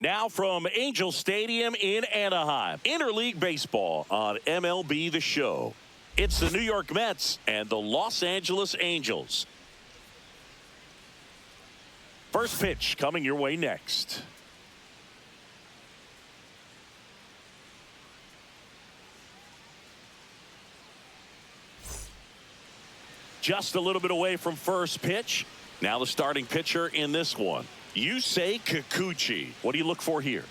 Now from Angel Stadium in Anaheim, interleague baseball on MLB The Show. It's the New York Mets and the Los Angeles Angels. First pitch coming your way next. Just a little bit away from first pitch. Now the starting pitcher in this one, Yusei Kikuchi. What do you look for here?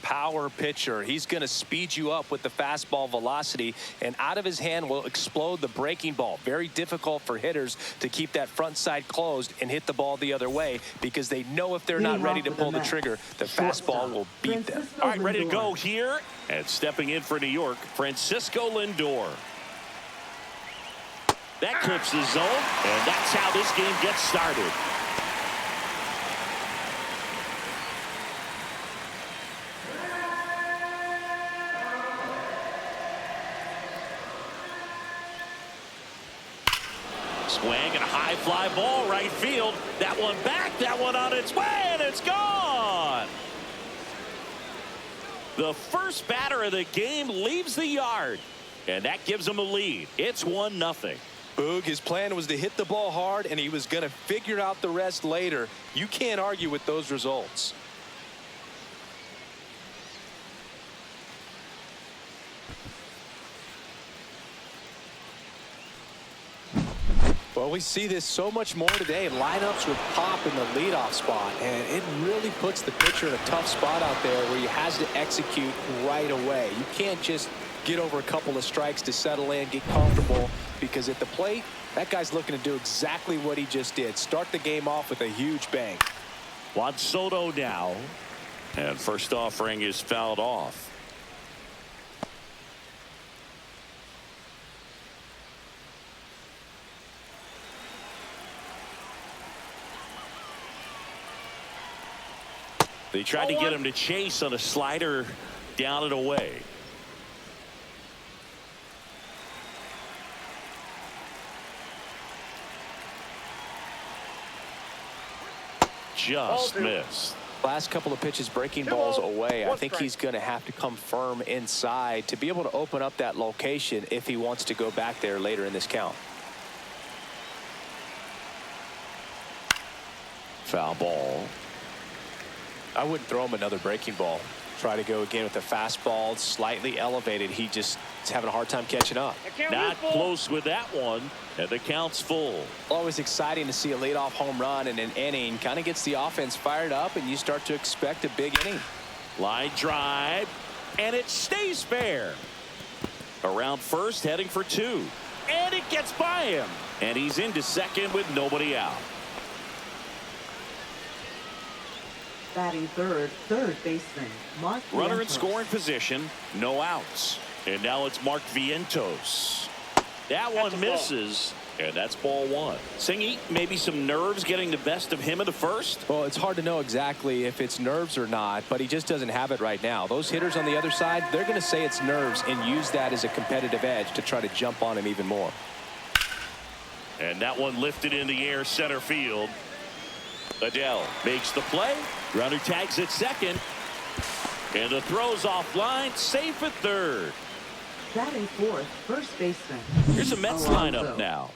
Power pitcher. He's going to speed you up with the fastball velocity, and out of his hand will explode the breaking ball. Very difficult for hitters to keep that front side closed and hit the ball the other way, because they know if they're not ready to pull the trigger, the fastball will beat them. All right, ready to go here. And stepping in for New York, Francisco Lindor. That clips his zone, and that's how this game gets started. Swing and a high fly ball right field. That one back, that one on its way, and it's gone. The first batter of the game leaves the yard, and that gives them a lead. It's 1-0. Boog, his plan was to hit the ball hard, and he was going to figure out the rest later. You can't argue with those results. Well, we see this so much more today. Lineups with pop in the leadoff spot, and it really puts the pitcher in a tough spot out there where he has to execute right away. You can't just get over a couple of strikes to settle in, get comfortable, because at the plate, that guy's looking to do exactly what he just did. Start the game off with a huge bang. Juan Soto now, and first offering is fouled off. They tried to get him to chase on a slider down and away. Just missed. Last couple of pitches breaking balls away. I think he's going to have to come firm inside to be able to open up that location if he wants to go back there later in this count. Foul ball. I wouldn't throw him another breaking ball. Try to go again with the fastball, slightly elevated. He just is having a hard time catching up. Not close with that one, and the count's full. Always exciting to see a leadoff home run in an inning. Kind of gets the offense fired up, and you start to expect a big inning. Line drive, and it stays fair. Around first, heading for two, and it gets by him, and he's into second with nobody out. Batting third baseman, Mark Runner in Vientos. scoring position, no outs. And now it's Mark Vientos. That one misses, and that's ball one. Singy, maybe some nerves getting the best of him in the first? Well, it's hard to know exactly if it's nerves or not, but he just doesn't have it right now. Those hitters on the other side, they're going to say it's nerves and use that as a competitive edge to try to jump on him even more. And that one lifted in the air center field. Adele makes the play. Runner tags at second. And the throw's offline. Safe at third. Batting fourth, first baseman. Here's a Mets Alonso. lineup now.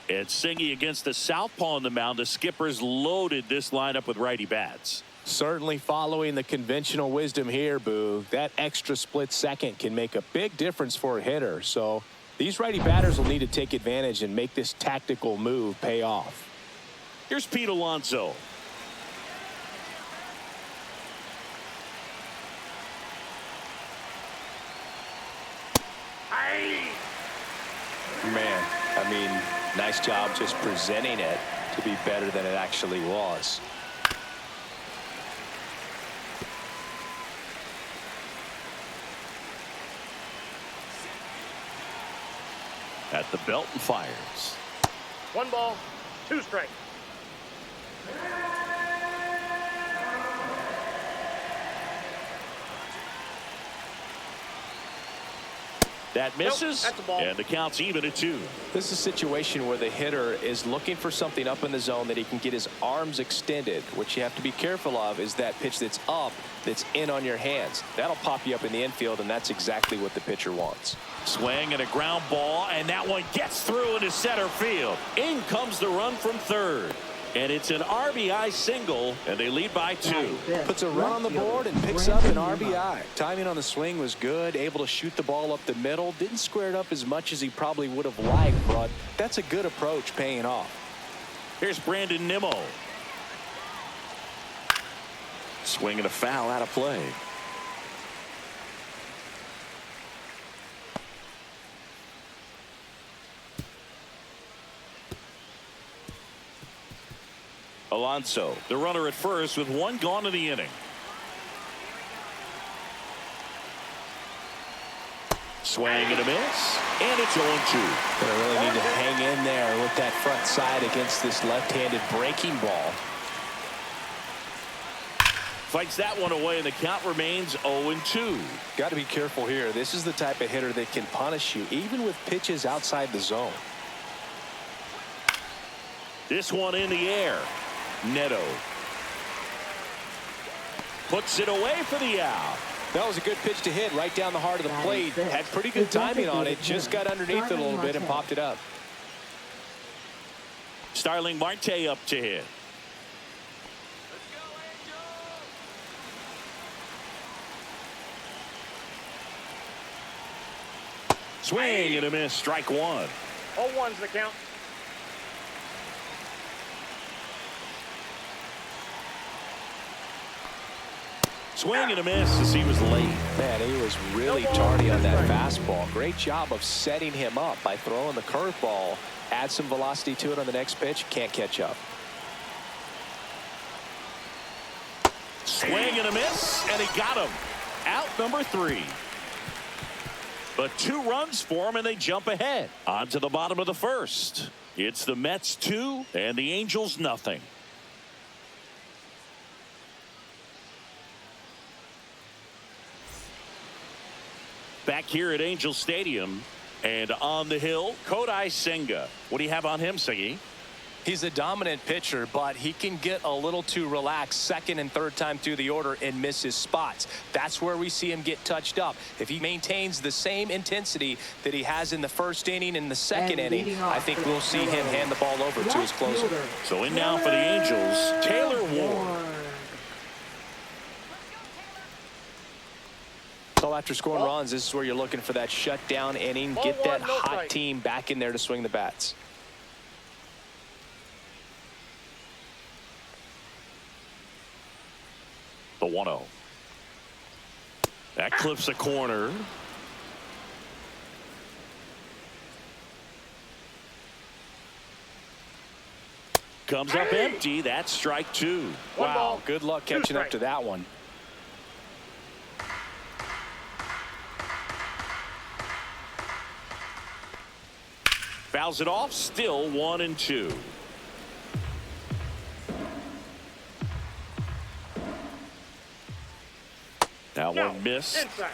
It's Singy against the southpaw on the mound. The skipper's loaded this lineup with righty bats. Certainly following the conventional wisdom here, Boo. That extra split second can make a big difference for a hitter. So these righty batters will need to take advantage and make this tactical move pay off. Here's Pete Alonso. Man, I mean, nice job just presenting it to be better than it actually was. At the belt and fires. 1 ball, 2 strikes. That misses, that's a ball. and the count's even at 2. This is a situation where the hitter is looking for something up in the zone that he can get his arms extended. What you have to be careful of is that pitch that's up, that's in on your hands. That'll pop you up in the infield, and that's exactly what the pitcher wants. Swing and a ground ball, and that one gets through into center field. In comes the run from third. And it's an RBI single, and they lead by 2. Puts a run on the board and picks up an RBI. Timing on the swing was good, able to shoot the ball up the middle. Didn't square it up as much as he probably would have liked, but that's a good approach paying off. Here's Brandon Nimmo. Swing and a foul out of play. Alonso, the runner at first with 1 gone in the inning. Swing and a miss, and it's 0-2. Gonna really need to hang in there with that front side against this left-handed breaking ball. Fights that one away, and the count remains 0-2. Got to be careful here. This is the type of hitter that can punish you, even with pitches outside the zone. This one in the air. Neto puts it away for the out. That was a good pitch to hit right down the heart of the plate. Had pretty good timing on it. Just got underneath it a little bit and popped it up. Starling Marte up to hit. Swing and a miss. Strike 1. 0-1's the count. Swing and a miss as he was late. Man, he was really tardy on that fastball. Great job of setting him up by throwing the curveball. Add some velocity to it on the next pitch. Can't catch up. Swing and a miss, and he got him. Out number 3. But 2 runs for him, and they jump ahead. On to the bottom of the first. It's the Mets 2 and the Angels nothing. Back here at Angel Stadium, and on the hill, Kodai Senga. What do you have on him, Singy? He's a dominant pitcher, but he can get a little too relaxed second and third time through the order and miss his spots. That's where we see him get touched up. If he maintains the same intensity that he has in the first inning and the second inning, I think we'll see him hand the ball over to his closer. So in now for the Angels, Taylor Ward. So after scoring runs, this is where you're looking for that shutdown inning. Get that hot team back in there to swing the bats. The 1-0. That clips a corner. Comes up empty. That's strike 2. Wow, good luck catching up to that one. Fouls it off. Still 1-2. That one missed. Inside.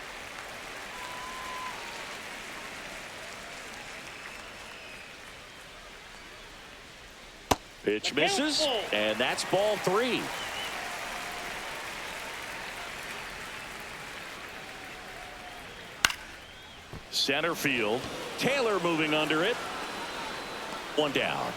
Pitch misses, and that's ball 3. Center field. Taylor moving under it. 1 down.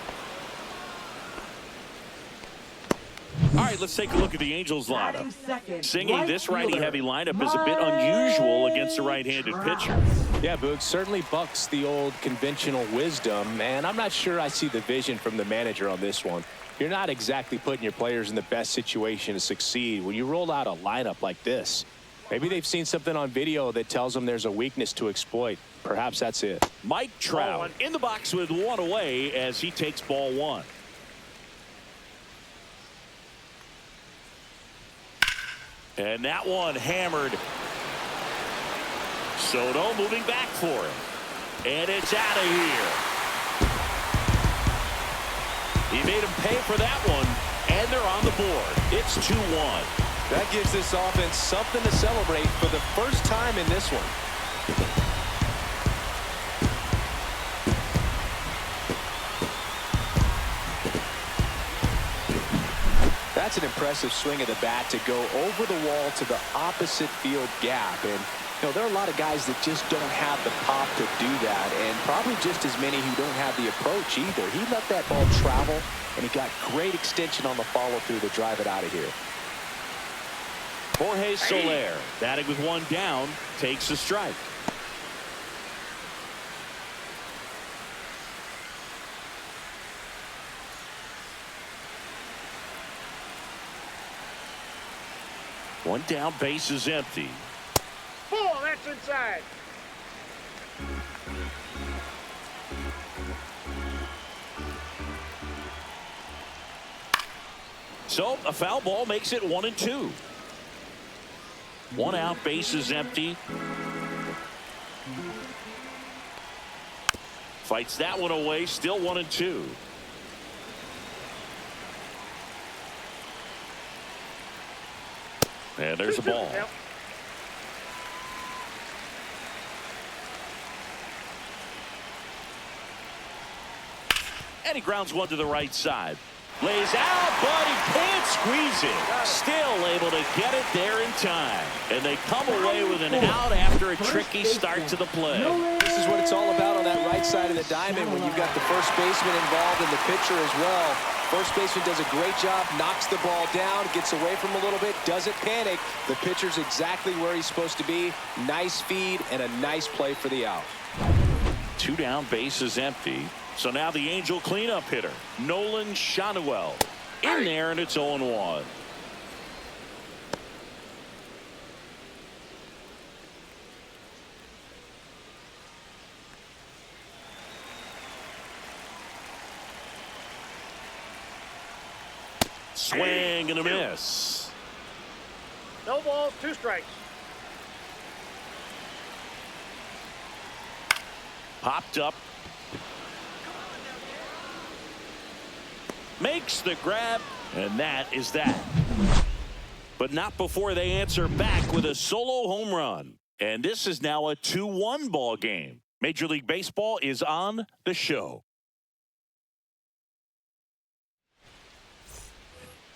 All right, let's take a look at the Angels lineup. Singing this righty-heavy lineup is a bit unusual against a right-handed pitcher. Yeah, Boog, certainly bucks the old conventional wisdom, and I'm not sure I see the vision from the manager on this one. You're not exactly putting your players in the best situation to succeed when you roll out a lineup like this. Maybe they've seen something on video that tells them there's a weakness to exploit. Perhaps that's it. Mike Trout in the box with 1 away as he takes ball 1. And that one hammered. Soto moving back for him. And it's out of here. He made him pay for that one. And they're on the board. It's 2-1. That gives this offense something to celebrate for the first time in this one. That's an impressive swing of the bat to go over the wall to the opposite field gap. And there are a lot of guys that just don't have the pop to do that, and probably just as many who don't have the approach either. He let that ball travel, and he got great extension on the follow-through to drive it out of here. Jorge Soler, batting with one down, takes a strike. One down, base is empty. Oh, that's inside. So a foul ball makes it 1-2. One out, base is empty. Fights that one away, still 1-2. And there's a ball. Yep. And he grounds one to the right side. Lays out, but he can't squeeze it. Still able to get it there in time. And they come away with an out after a tricky start to the play. This is what it's all about on that right side of the diamond when you've got the first baseman involved and the pitcher as well. First baseman does a great job, knocks the ball down, gets away from a little bit, doesn't panic. The pitcher's exactly where he's supposed to be. Nice feed and a nice play for the out. Two down, base is empty. So now the Angel cleanup hitter, Nolan Shanuel, in there, and it's 0-1. Swing and a miss. No balls, 2 strikes. Popped up. Makes the grab, and that is that. But not before they answer back with a solo home run. And this is now a 2-1 ball game. Major League Baseball is on the show.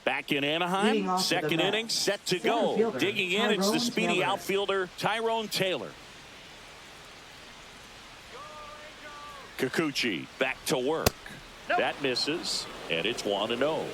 Back in Anaheim, second inning, set to go. Digging in, it's the speedy outfielder, Tyrone Taylor. Kikuchi back to work. Nope. That misses, and it's 1-0.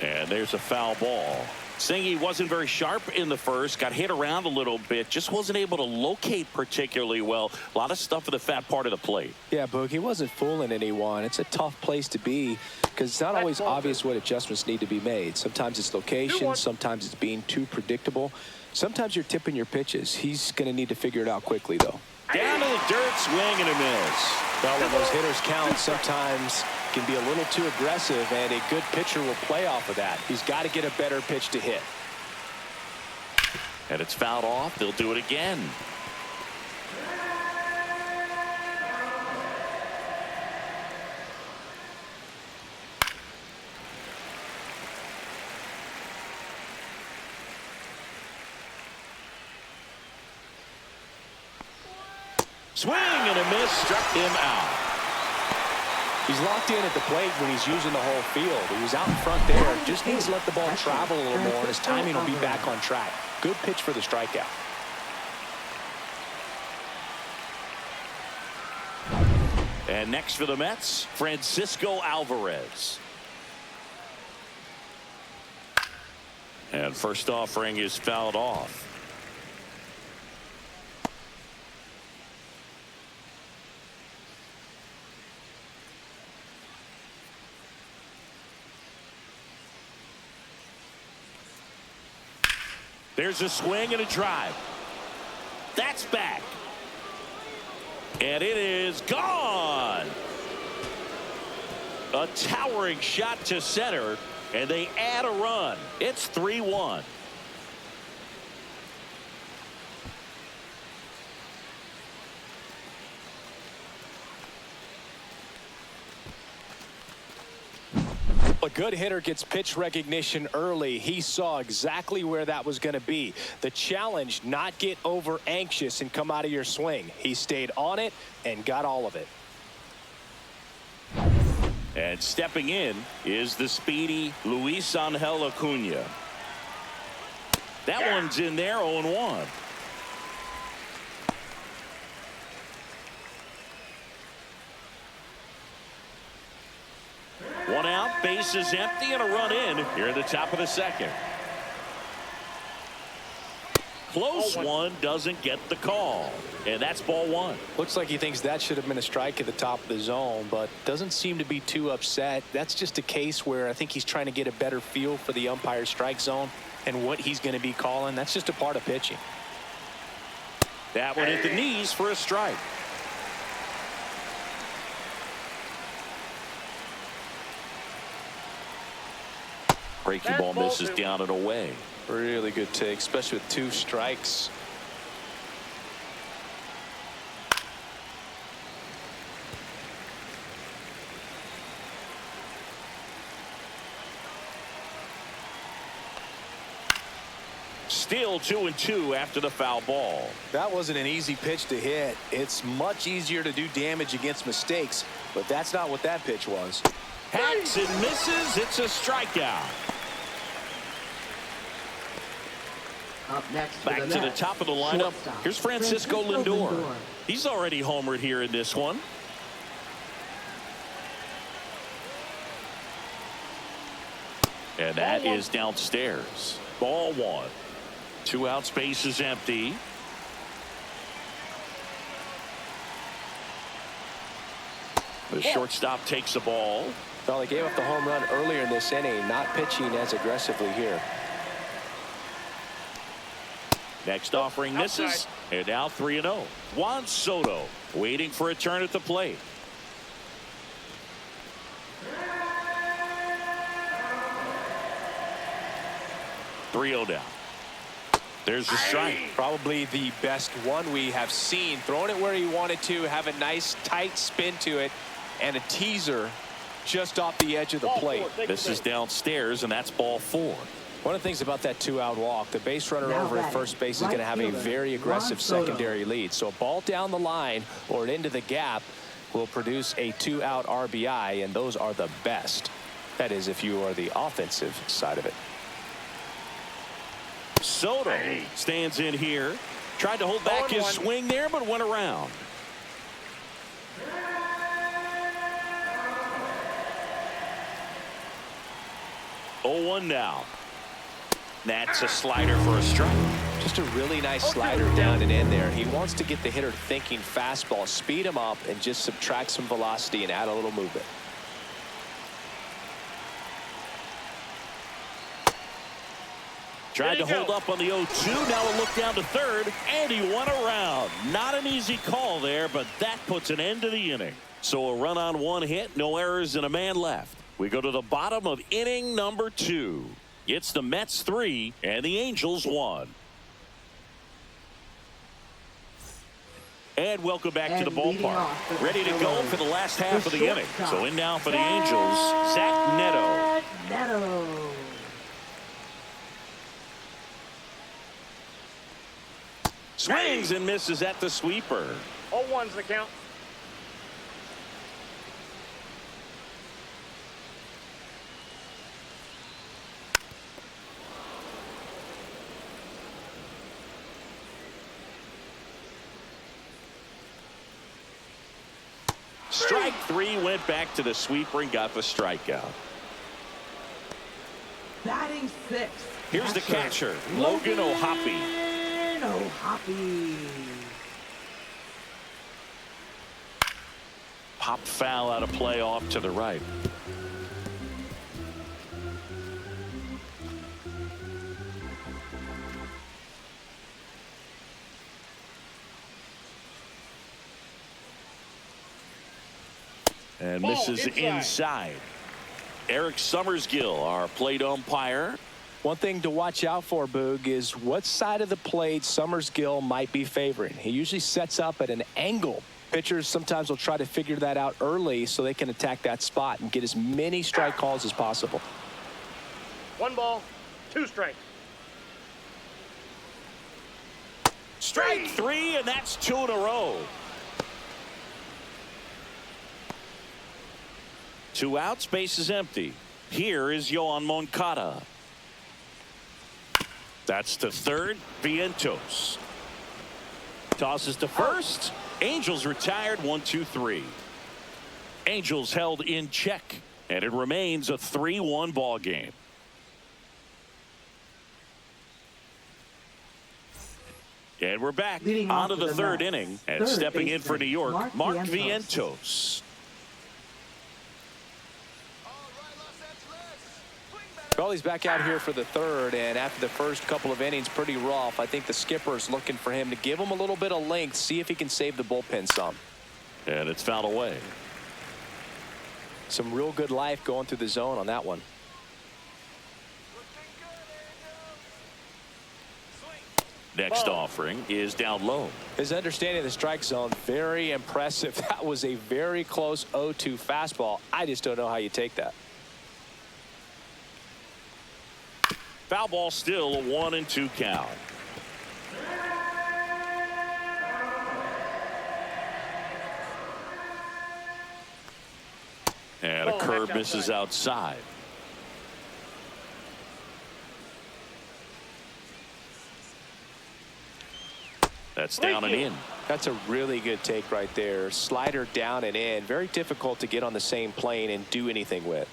And there's a foul ball. Singy wasn't very sharp in the first, got hit around a little bit, just wasn't able to locate particularly well. A lot of stuff in the fat part of the plate. Yeah, Boog, he wasn't fooling anyone. It's a tough place to be because it's not always obvious what adjustments need to be made. Sometimes it's location, sometimes it's being too predictable. Sometimes you're tipping your pitches. He's going to need to figure it out quickly, though. Down to the dirt, swing and a miss. Well, when those hitters count, sometimes can be a little too aggressive, and a good pitcher will play off of that. He's got to get a better pitch to hit. And it's fouled off. They'll do it again. Swing and a miss, struck him out. He's locked in at the plate when he's using the whole field. He was out in front there. Just needs to let the ball travel a little more, and his timing will be back on track. Good pitch for the strikeout. And next for the Mets, Francisco Alvarez. And first offering is fouled off. There's a swing and a drive. That's back. And it is gone. A towering shot to center, and they add a run. It's 3-1. A good hitter gets pitch recognition early. He saw exactly where that was going to be. The challenge, not get over anxious and come out of your swing. He stayed on it and got all of it. And stepping in is the speedy Luis Angel Acuna. That one's in there, 0-1. One out, bases empty, and a run in here at the top of the second. Close one, doesn't get the call, and that's ball one. Looks like he thinks that should have been a strike at the top of the zone, but doesn't seem to be too upset. That's just a case where I think he's trying to get a better feel for the umpire's strike zone and what he's going to be calling. That's just a part of pitching. That one hit the knees for a strike. Breaking ball misses down and away. Really good take, especially with 2 strikes. Still 2-2 after the foul ball. That wasn't an easy pitch to hit. It's much easier to do damage against mistakes, but that's not what that pitch was. Hacks and misses. It's a strikeout. Up next Back to the top of the lineup. Here's Francisco Lindor. He's already homered here in this one. And that is downstairs. Ball one. 2 outs, base is empty. The shortstop takes the ball. Well, they gave up the home run earlier in this inning, not pitching as aggressively here. Next offering misses, and now 3-0. Juan Soto waiting for a turn at the plate. .3-0 down. There's the strike. Probably the best one we have seen. Throwing it where he wanted to, have a nice tight spin to it, and a teaser just off the edge of the plate. This is downstairs, and that's ball 4. One of the things about that 2-out walk, the base runner over at first base is going to have a very aggressive secondary lead. So a ball down the line or into the gap will produce a 2-out RBI, and those are the best. That is, if you are the offensive side of it. Soto stands in here. Tried to hold back his swing there, but went around. .0-1 now. That's a slider for a strike. Just a really nice slider down and in there. He wants to get the hitter thinking fastball, speed him up, and just subtract some velocity and add a little movement. Tried to hold up on the 0-2. Now a look down to third, and he went around. Not an easy call there, but that puts an end to the inning. So a run on 1 hit, no errors, and a man left. We go to the bottom of inning number 2. It's the Mets 3 and the Angels 1. And welcome back to the ballpark. Ready to go for the last half of the inning. So in now for the Angels, Zach Neto. Swings and misses at the sweeper. 0-1's the count. Strike 3, went back to the sweeper and got the strikeout. Batting 6. Here's the catcher, Logan O'Hoppe. Popped foul out of play off to the right. And misses inside. Eric Summersgill, our plate umpire. One thing to watch out for, Boog, is what side of the plate Summersgill might be favoring. He usually sets up at an angle Pitchers sometimes will try to figure that out early so they can attack that spot and get as many strike calls as possible. 1 ball, 2 strikes. Strike 3, and that's 2 in a row. 2 outs, base is empty. Here is Yoan Moncada. That's to third. Vientos tosses to first. Angels retired. 1-2-3. Angels held in check, and it remains a 3-1 ball game. And we're back on to the third inning, and stepping in for New York, Mark Vientos. Well, he's back out here for the third, and after the first couple of innings, pretty rough. I think the skipper's looking for him to give him a little bit of length, see if he can save the bullpen some. And it's fouled away. Some real good life going through the zone on that one. Next offering is down low. His understanding of the strike zone, very impressive. That was a very close 0-2 fastball. I just don't know how you take that. Foul ball, still a 1-2 count. And a curve misses outside. That's down and in. That's a really good take right there. Slider down and in. Very difficult to get on the same plane and do anything with.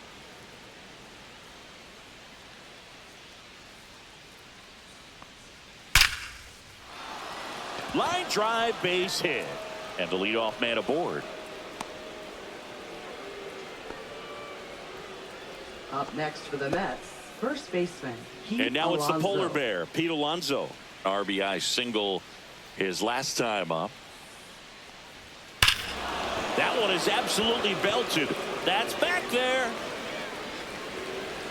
Line drive, base hit. And the leadoff man aboard. Up next for the Mets, first baseman Pete And now Alonso. it's the polar bear, Pete Alonso. RBI single his last time up. That one is absolutely belted. That's back there.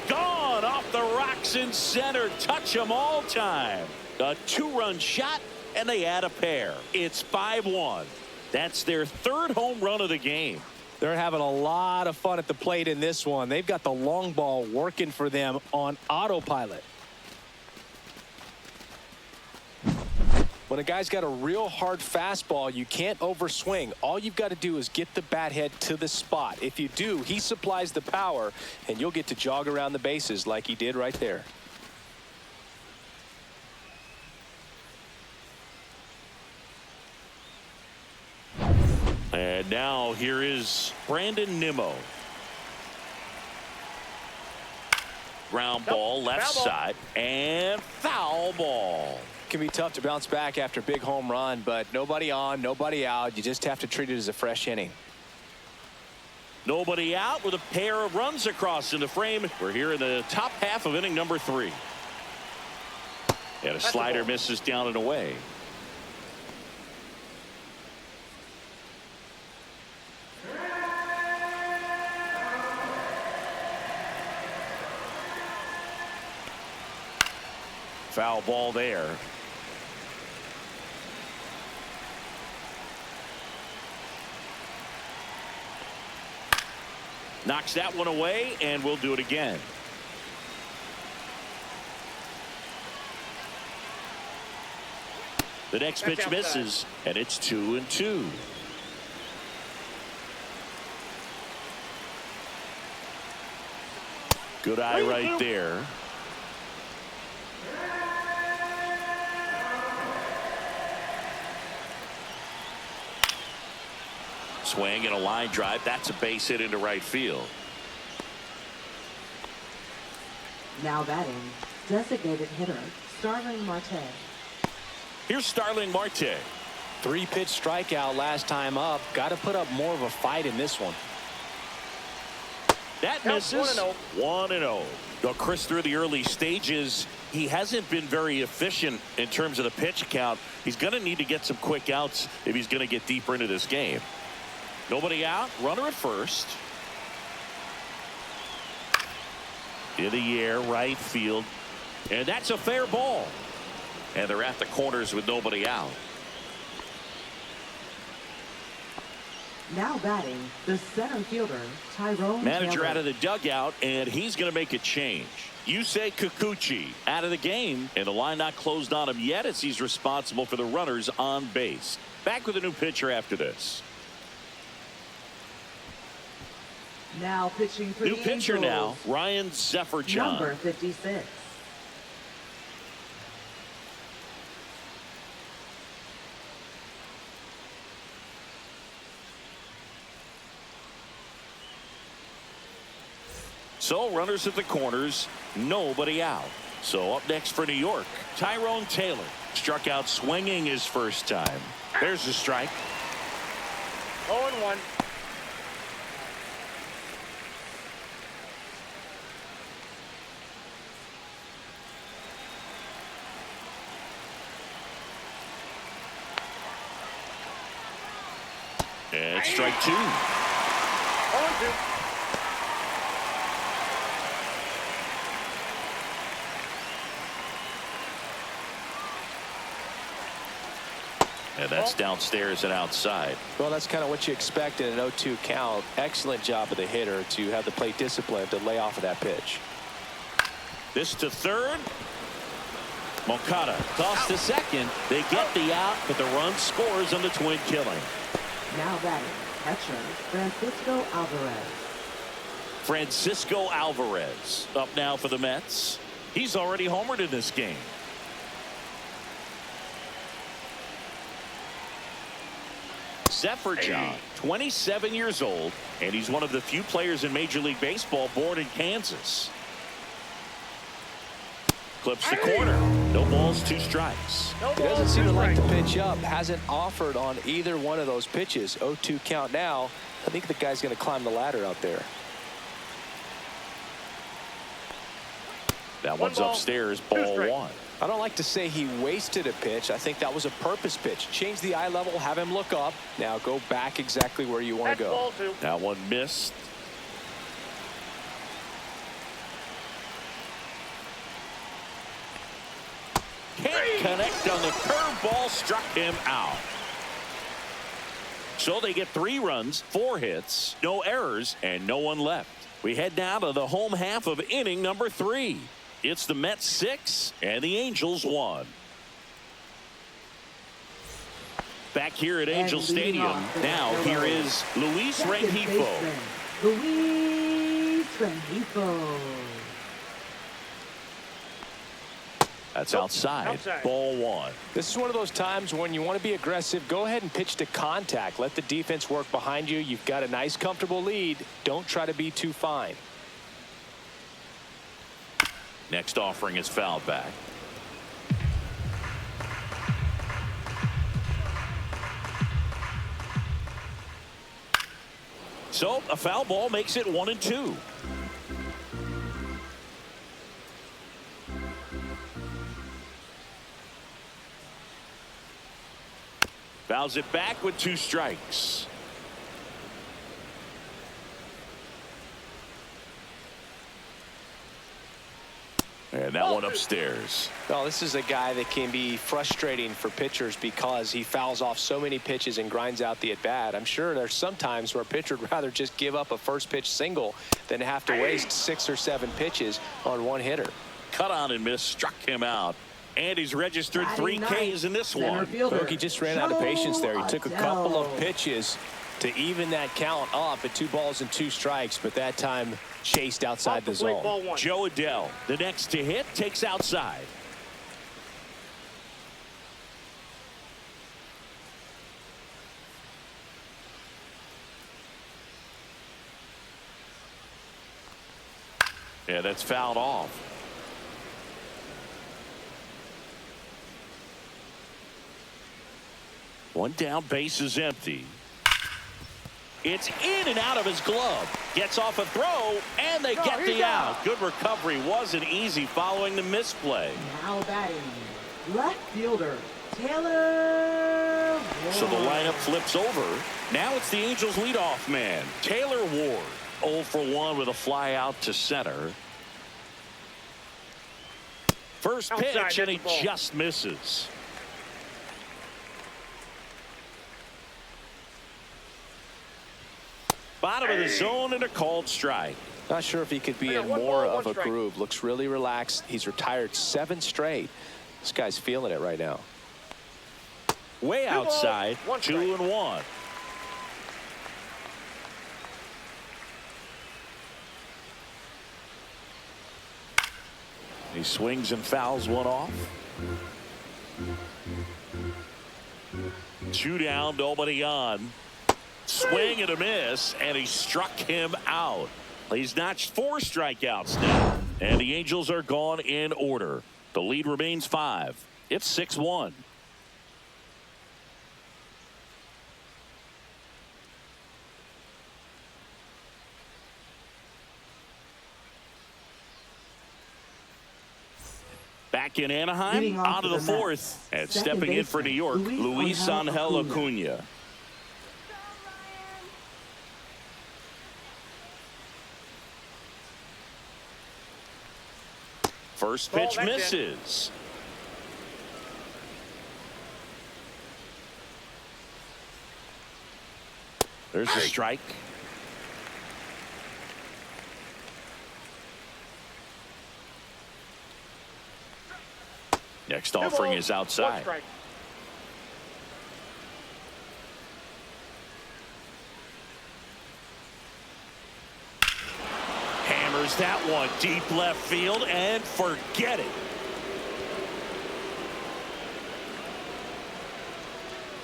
Gone off the rocks in center. Touch 'em all time. A 2-run shot, and they add a pair. It's 5-1. That's their third home run of the game. They're having a lot of fun at the plate in this one. They've got the long ball working for them on autopilot. When a guy's got a real hard fastball, you can't overswing. All you've got to do is get the bat head to the spot. If you do, he supplies the power, and you'll get to jog around the bases like he did right there. And now here is Brandon Nimmo. Ground ball left side, and foul ball. Can be tough to bounce back after a big home run, but nobody on, nobody out. You just have to treat it as a fresh inning. Nobody out with a pair of runs across in the frame. We're here in the top half of inning number 3. And a slider misses down and away. Foul ball there. Knocks that one away, and we'll do it again. The next pitch misses, and it's 2-2. Good eye right there. Swing and a line drive. That's a base hit into right field. Now batting, designated hitter Starling Marte. Here's Starling Marte. 3-pitch strikeout last time up. Got to put up more of a fight in this one. That misses. 1-0. Though Chris, through the early stages, he hasn't been very efficient in terms of the pitch count. He's going to need to get some quick outs if he's going to get deeper into this game. Nobody out. Runner at first. In the air, right field. And that's a fair ball. And they're at the corners with nobody out. Now batting, the center fielder, Tyrone Manager Taylor. out of the dugout, and he's going to make a change. Yusei Kikuchi out of the game, and the line not closed on him yet as he's responsible for the runners on base. Back with a new pitcher after this. Now pitching for New the pitcher Angels, now, Ryan Zefferjon. number 56. So runners at the corners, nobody out. So up next for New York, Tyrone Taylor. Struck out swinging his first time. There's a strike. 0-1. And strike two. 0-2. And that's downstairs and outside. Well, that's kind of what you expect in an 0-2 count. Excellent job of the hitter to have the plate discipline to lay off of that pitch. This to third. Moncada tossed to second. They get the out, but the run scores on the twin killing. Now batting, catcher, Francisco Alvarez. Francisco Alvarez up now for the Mets. He's already homered in this game. Zefferjon, 27 years old, and he's one of the few players in Major League Baseball born in Kansas. Clips the corner. No balls, two strikes. He doesn't seem to like to pitch up. Hasn't offered on either one of those pitches. 0-2 count now. I think the guy's going to climb the ladder out there. That one's upstairs, ball one. I don't like to say he wasted a pitch. I think that was a purpose pitch. Change the eye level, have him look up. Now go back exactly where you want to go. That one missed. Can't connect on the curveball, struck him out. So they get 3 runs, 4 hits, no errors, and no one left. We head now to the home half of inning number 3. It's the Mets 6 and the Angels 1. Back here at Angel Stadium. Now here is Luis Rengifo. Luis Rengifo. That's outside. Ball one. This is one of those times when you want to be aggressive. Go ahead and pitch to contact. Let the defense work behind you. You've got a nice, comfortable lead. Don't try to be too fine. Next offering is fouled back. So a foul ball makes it 1-2. Fouls it back with 2 strikes. And that one upstairs. Well, this is a guy that can be frustrating for pitchers because he fouls off so many pitches and grinds out the at-bat. I'm sure there's some times where a pitcher would rather just give up a first pitch single than have to waste 6 or 7 pitches on one hitter. Cut on and miss, struck him out. And he's registered 3 Ks in this one. Look, he just ran out of patience there. He took a couple of pitches to even that count up at 2 balls and 2 strikes, but that time chased outside the zone. Joe Adell, the next to hit, takes outside. Yeah, that's fouled off. One down, base is empty. It's in and out of his glove. Gets off a throw, and they get the out. Good recovery. Wasn't easy following the misplay. Now batting, left fielder, Taylor Ward. So the lineup flips over. Now it's the Angels leadoff man, Taylor Ward. 0 for 1 with a fly out to center. First pitch, and he just misses. Bottom of the zone and a called strike. Not sure if he could be in more of a groove. Looks really relaxed. He's retired 7 straight. This guy's feeling it right now. Way outside, 2-1. He swings and fouls one off. 2 down, nobody on. Swing and a miss, and he struck him out. He's notched 4 strikeouts now, and the Angels are gone in order. The lead remains 5. It's 6-1. Back in Anaheim, out of the 4th, and stepping in for New York, Luis Angel Acuna. First pitch misses. There's a strike. Next offering is outside. Hammers that one deep left field and forget it.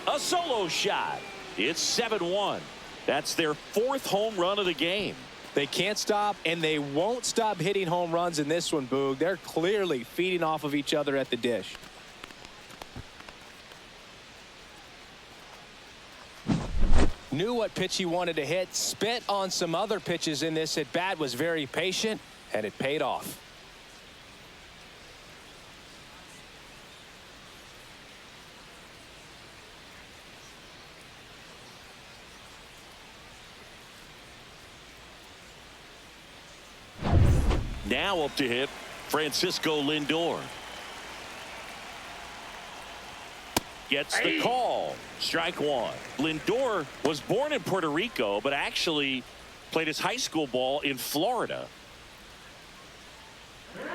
A solo shot. It's 7-1. That's their 4th home run of the game. They can't stop, and they won't stop hitting home runs in this one, Boog. They're clearly feeding off of each other at the dish. Knew what pitch he wanted to hit, spit on some other pitches in this at bat, was very patient, and it paid off. Now up to hit, Francisco Lindor. Gets the call. Strike 1. Lindor was born in Puerto Rico, but actually played his high school ball in Florida.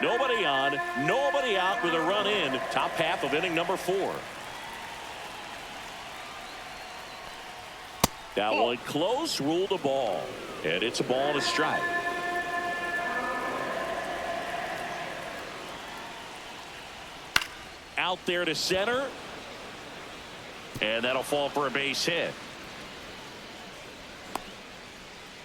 Nobody on, nobody out with a run in. Top half of inning number 4. That one close, ruled a ball. And it's a ball and a strike. Out there to center. And that'll fall for a base hit.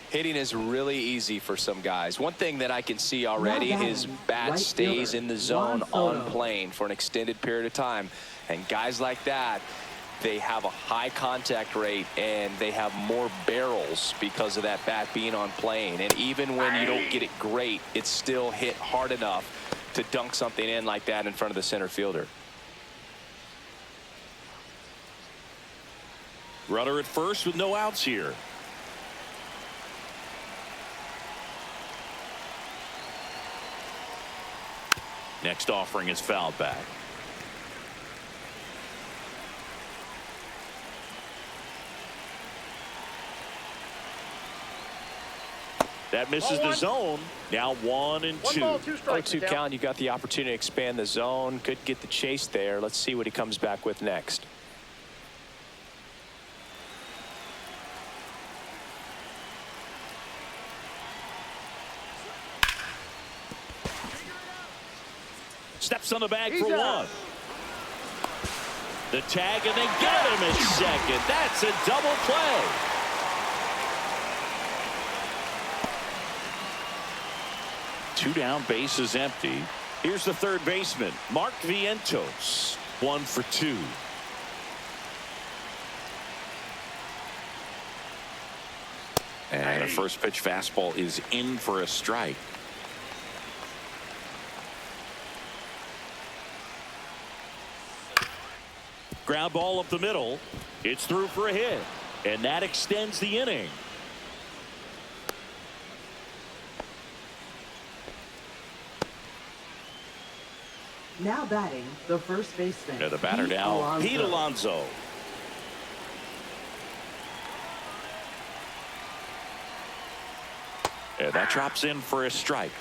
Hitting is really easy for some guys. One thing that I can see already, his bat stays in the zone on plane for an extended period of time. And guys like that, they have a high contact rate and they have more barrels because of that bat being on plane. And even when you don't get it great, it's still hit hard enough to dunk something in like that in front of the center fielder. Runner at first with no outs here. Next offering is fouled back. That misses the zone. Now 1-2. 0-2 count. You got the opportunity to expand the zone. Could get the chase there. Let's see what he comes back with next. Steps on the bag for 1. The tag, and they get him at second. That's a double play. Two down, bases empty. Here's the third baseman, Mark Vientos. 1 for 2. And a first pitch fastball is in for a strike. Ground ball up the middle. It's through for a hit. And that extends the inning. Now batting, the first baseman. And the batter now, Pete Alonso. And that drops in for a strike.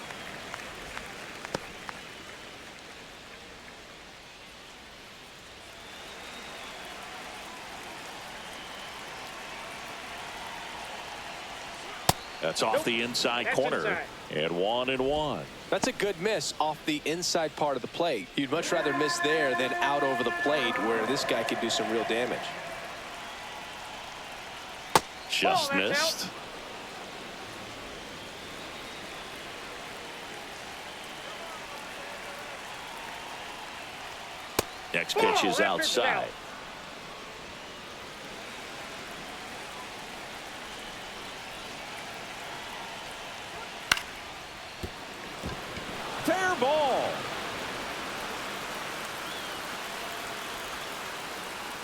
That's off the inside corner. And 1-1. That's a good miss off the inside part of the plate. You'd much rather miss there than out over the plate where this guy could do some real damage. Just missed. Next pitch is outside. Fair ball.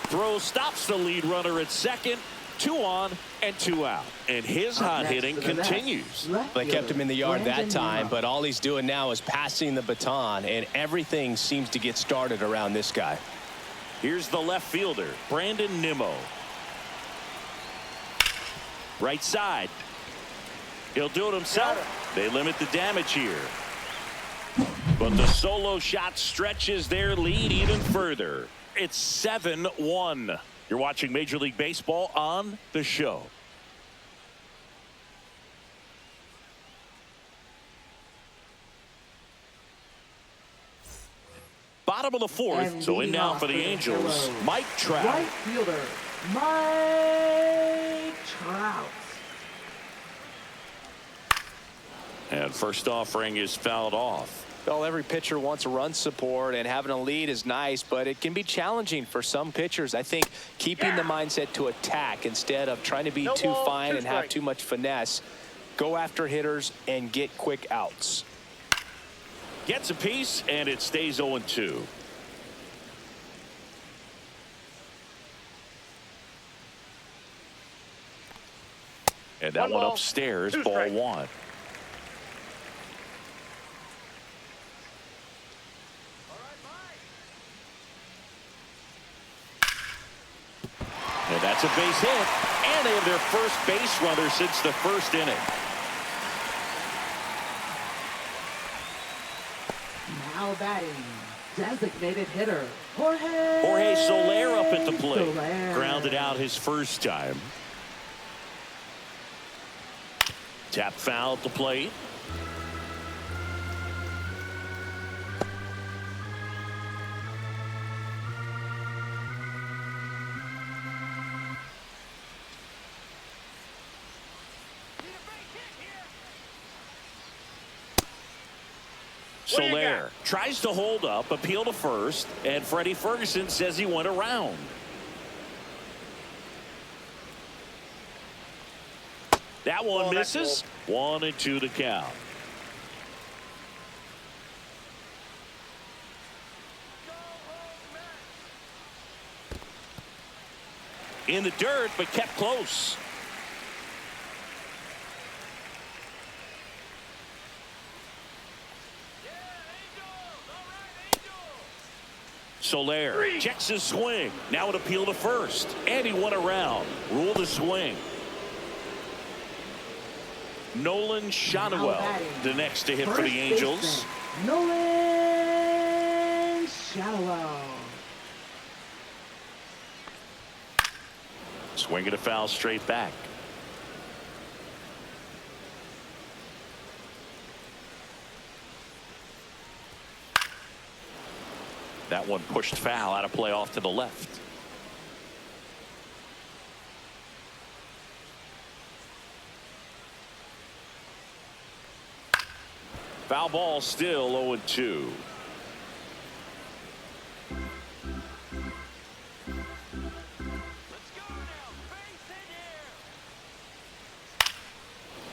Throw stops the lead runner at second. 2 on and 2 out. And his hot hitting continues. They kept him in the yard that time, but all he's doing now is passing the baton, and everything seems to get started around this guy. Here's the left fielder, Brandon Nimmo. Right side. He'll do it himself. They limit the damage here. But the solo shot stretches their lead even further. It's 7-1. You're watching Major League Baseball on The Show. Bottom of the fourth. And So in now for the the Angels, Heroes. Mike Trout. Right fielder, Mike Trout. And first offering is fouled off. Well, every pitcher wants run support, and having a lead is nice, but it can be challenging for some pitchers. I think keeping the mindset to attack instead of trying to be too fine and have too much finesse. Go after hitters and get quick outs. Gets a piece, and it stays 0-2. And that one upstairs, ball 1. And that's a base hit, and they have their first base runner since the first inning. Now batting, designated hitter, Jorge. Jorge Soler up at the plate. Soler. Grounded out his first time. Tap foul at the plate. Soler tries to hold up, appeal to first, and Freddie Ferguson says he went around. That one misses. 1-2 to count. In the dirt, but kept close. Soler checks his swing. Now an appeal to first. And he went around. Rule the swing. Nolan Shotwell, the next to hit for the Angels. Nolan Shotwell. Swinging a foul straight back. That one pushed foul out of play off to the left. Foul ball still 0-2.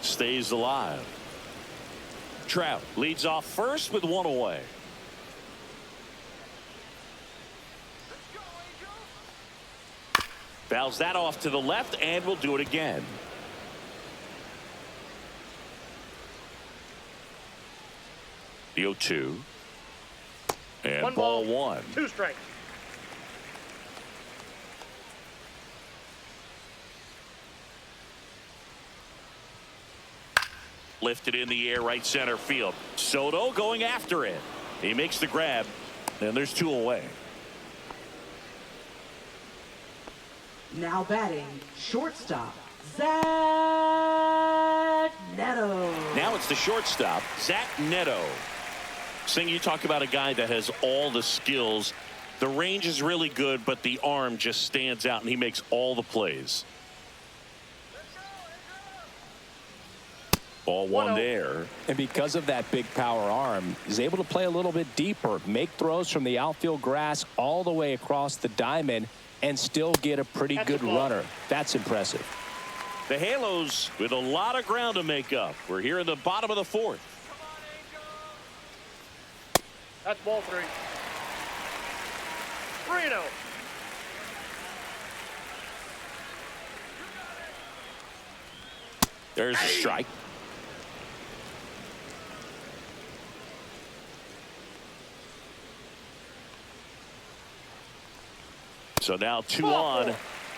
Stays alive. Trout leads off first with one away. Fouls that off to the left and will do it again. The 0-2. And ball 1. 2 strikes. lifted in the air right center field. Soto going after it. He makes the grab, and there's 2 away. Now batting, shortstop, Zach Neto. Now it's the shortstop, Zach Neto. Sing, you talk about a guy that has all the skills. The range is really good, but the arm just stands out, and he makes all the plays. Ball 1 there. And because of that big power arm, he's able to play a little bit deeper, make throws from the outfield grass all the way across the diamond, and still get a pretty good runner. That's impressive. The Halos with a lot of ground to make up. We're here in the bottom of the 4th. That's ball 3. 3-0. There's a strike. So now 2 on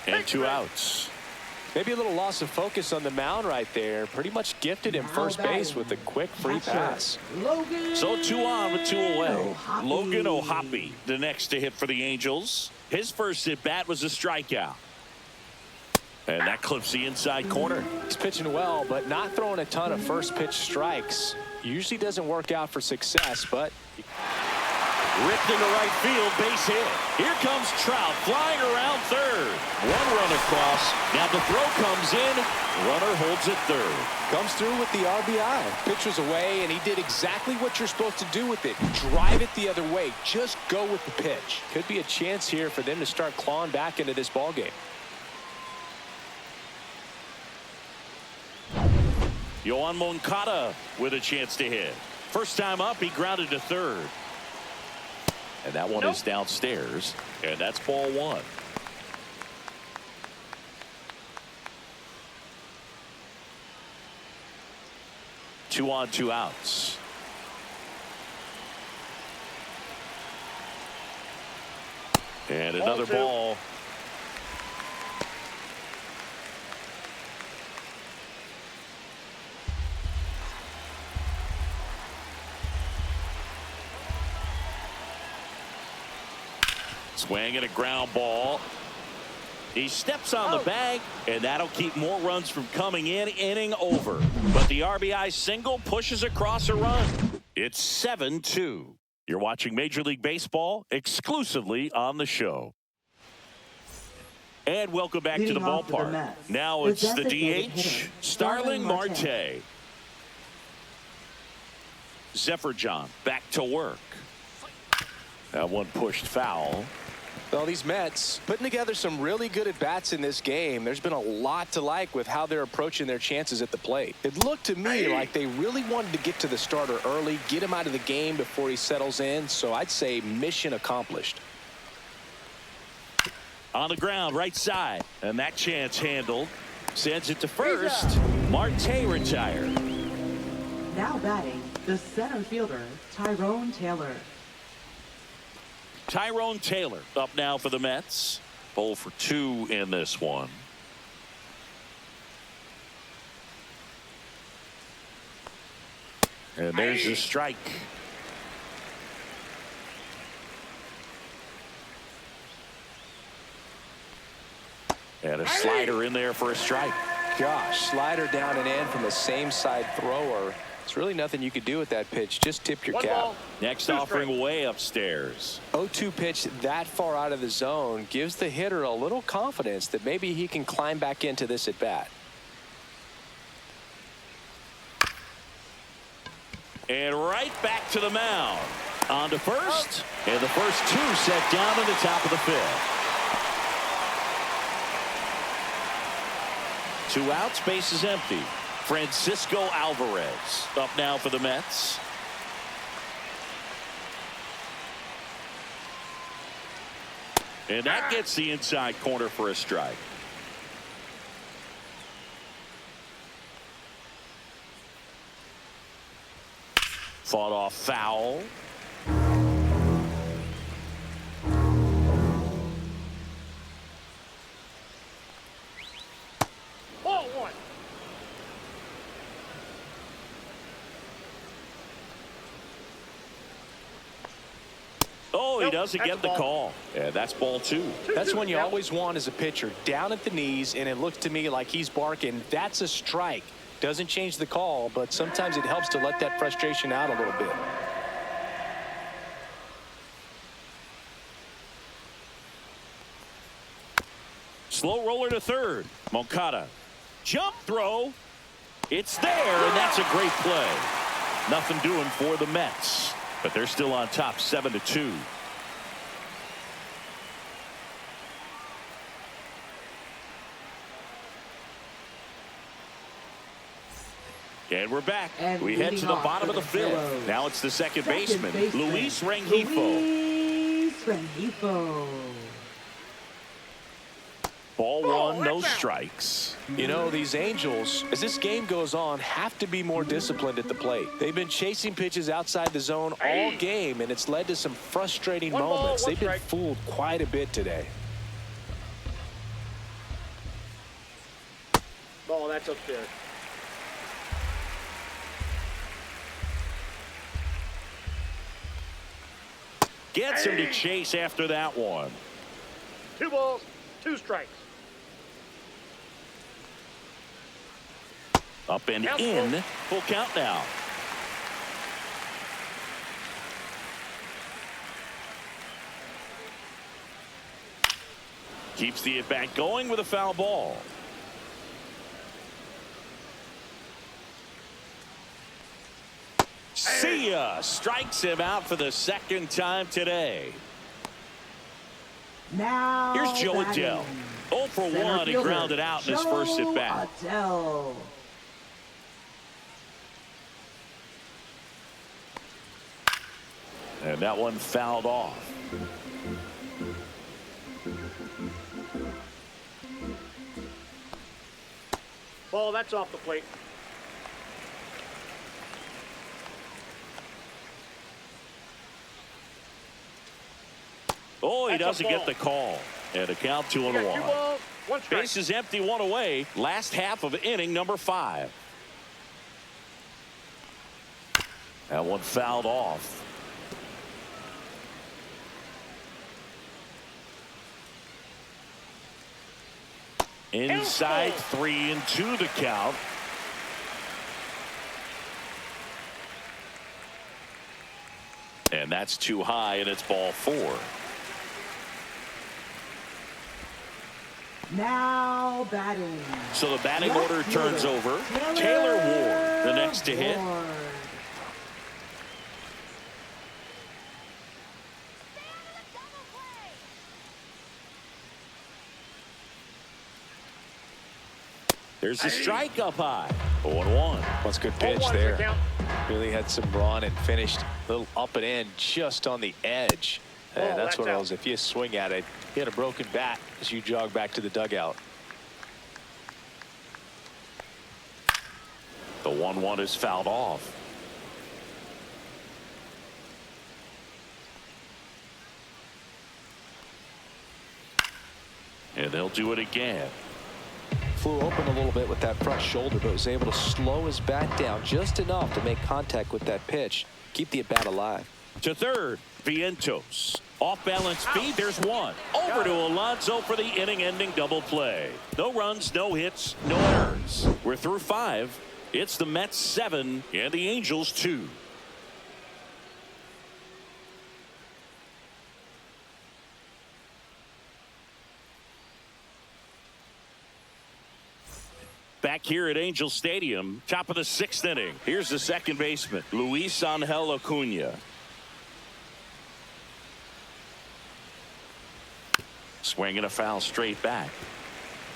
and 2 outs. Maybe a little loss of focus on the mound right there. Pretty much gifted him first base with a quick free pass. So 2 on with 2 away. Logan O'Hoppe, the next to hit for the Angels. His first at bat was a strikeout. And that clips the inside corner. He's pitching well, but not throwing a ton of first pitch strikes. Usually doesn't work out for success, but ripped into right field, base hit. Here comes Trout flying around third. 1 run across. Now the throw comes in. Runner holds it third. Comes through with the RBI. Pitch was away, and he did exactly what you're supposed to do with it. Drive it the other way. Just go with the pitch. Could be a chance here for them to start clawing back into this ball game. Yohan Moncada with a chance to hit. First time up, he grounded to third. And that one is downstairs, and that's ball 1. Two on, 2 outs. And another ball. Swing and a ground ball. He steps on the bag, and that'll keep more runs from coming in. Inning over. But the RBI single pushes across a run. It's 7-2. You're watching Major League Baseball exclusively on the show. And welcome back to the ballpark. Now it's the DH, Starling Marte. Zephyr-John back to work. That one pushed foul. Well, these Mets putting together some really good at-bats in this game. There's been a lot to like with how they're approaching their chances at the plate. It looked to me like they really wanted to get to the starter early, get him out of the game before he settles in. So I'd say mission accomplished. On the ground, right side. And that chance handled. Sends it to first. Marte retired. Now batting, the center fielder, Tyrone Taylor. Tyrone Taylor up now for the Mets. 0 for 2 in this one. And there's a strike. And a slider in there for a strike. Gosh, slider down and in from the same side thrower. It's really nothing you could do with that pitch. Just tip your cap. Next offering way upstairs. 0-2 pitch that far out of the zone gives the hitter a little confidence that maybe he can climb back into this at bat. And right back to the mound. On to first. And the first 2 set down in the top of the 5th. 2 outs, base is empty. Francisco Alvarez up now for the Mets. And that gets the inside corner for a strike. Fought off foul. Ball 1. doesn't get the call. And that's ball 2. That's one you always want as a pitcher. Down at the knees, and it looked to me like he's barking. That's a strike. Doesn't change the call, but sometimes it helps to let that frustration out a little bit. Slow roller to third. Moncada. Jump throw. It's there, and that's a great play. Nothing doing for the Mets, but they're still on top 7-2. And we're back. And we head to the bottom of the fifth. Now it's the second baseman, Luis Rengifo. Luis Rengifo. Ball 1, no strikes. You know, these Angels, as this game goes on, have to be more disciplined at the plate. They've been chasing pitches outside the zone all game, and it's led to some frustrating moments. They've been fooled quite a bit today. Ball, that's upstairs. Gets him to chase after that one. 2 balls, 2 strikes. Up and in. Full count now. Keeps the at-bat going with a foul ball. See ya. Strikes him out for the second time today. Now Here's Joe batting. Adell. 0 for Center 1. He fielder, grounded out in his first Joe at-bat. Adell. And that one fouled off. Ball, that's off the plate. Oh, he That's a doesn't get ball. the call. And a count 2-1. 2 balls, 1 strike. Base is empty, 1 away. Last half of inning number 5. That one fouled off. Inside 3-2 the count. And that's too high, and it's ball 4. Now batting. So the batting Left order turns fielder, over. Taylor Ward, the next to hit. Ward. There's the strike up high. 0-1. That's a good 0-1 pitch is the there. count. Really had some run and finished a little up and in just on the edge. And that's one of those, if you swing at it, hit a broken bat as you jog back to the dugout. The 1-1 is fouled off. And they'll do it again. Flew open a little bit with that front shoulder, but was able to slow his bat down just enough to make contact with that pitch. Keep the at-bat alive. To third, Vientos. Off balance feed, there's one. Over to Alonso for the inning-ending double play. No runs, no hits, no errors. We're through 5. It's the Mets 7 and the Angels 2. Back here at Angel Stadium, top of the 6th inning. Here's the second baseman, Luis Angel Acuna. Swinging a foul straight back.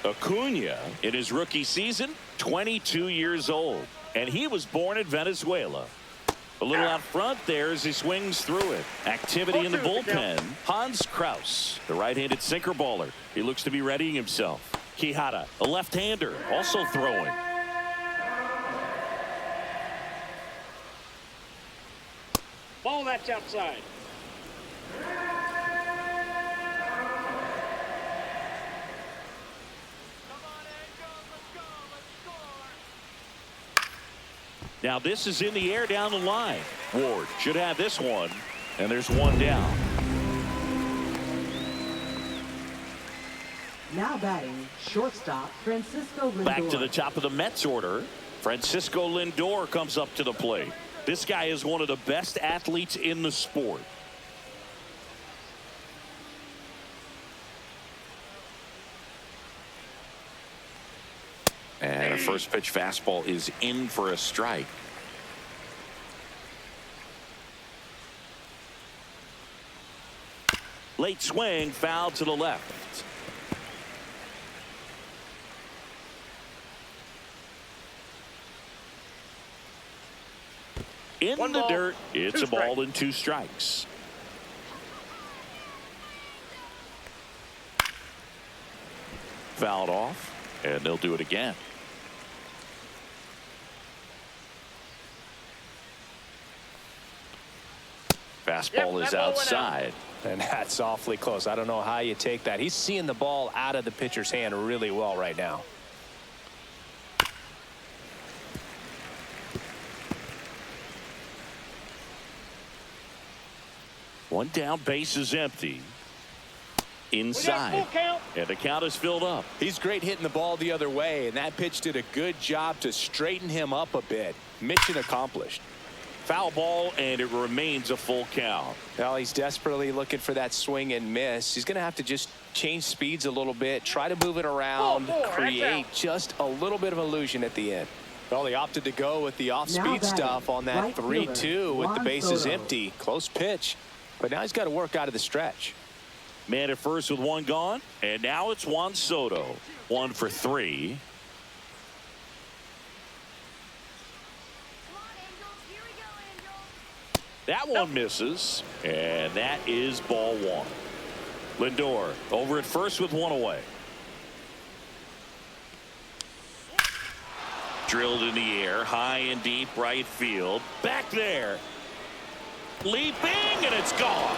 Acuna, in his rookie season, 22 years old, and he was born in Venezuela. A little out front there as he swings through it. Activity in the bullpen. Hans Kraus, the right-handed sinker baller. He looks to be readying himself. Quijada, a left-hander, also throwing. Ball, that's outside. Now this is in the air down the line. Ward should have this one, and there's one down. Now batting, shortstop Francisco Lindor. Back to the top of the Mets order. Francisco Lindor comes up to the plate. This guy is one of the best athletes in the sport. And a first pitch fastball is in for a strike. Late swing, foul to the left. In One the ball, dirt, it's two a ball strikes. and 2 strikes. Fouled off, and they'll do it again. Fastball Yep, is that ball went out. outside. And that's awfully close. I don't know how you take that. He's seeing the ball out of the pitcher's hand really well right now. One down, base is empty. We got Inside, full count. and the count is filled up. He's great hitting the ball the other way, and that pitch did a good job to straighten him up a bit. Mission accomplished. Foul ball, and it remains a full count. Well, he's desperately looking for that swing and miss. He's going to have to just change speeds a little bit, try to move it around, Ball four, that's create out. just a little bit of illusion at the end. Well, he opted to go with the Now off-speed batting, stuff on that right 3-2 fielder, with the Juan bases Soto. empty. Close pitch, but now he's got to work out of the stretch. Man at first with 1 gone, and now it's Juan Soto. 1 for 3. That one misses, and that is ball 1. Lindor over at first with 1 away. Drilled in the air, high and deep right field. Back there. Leaping, and it's gone.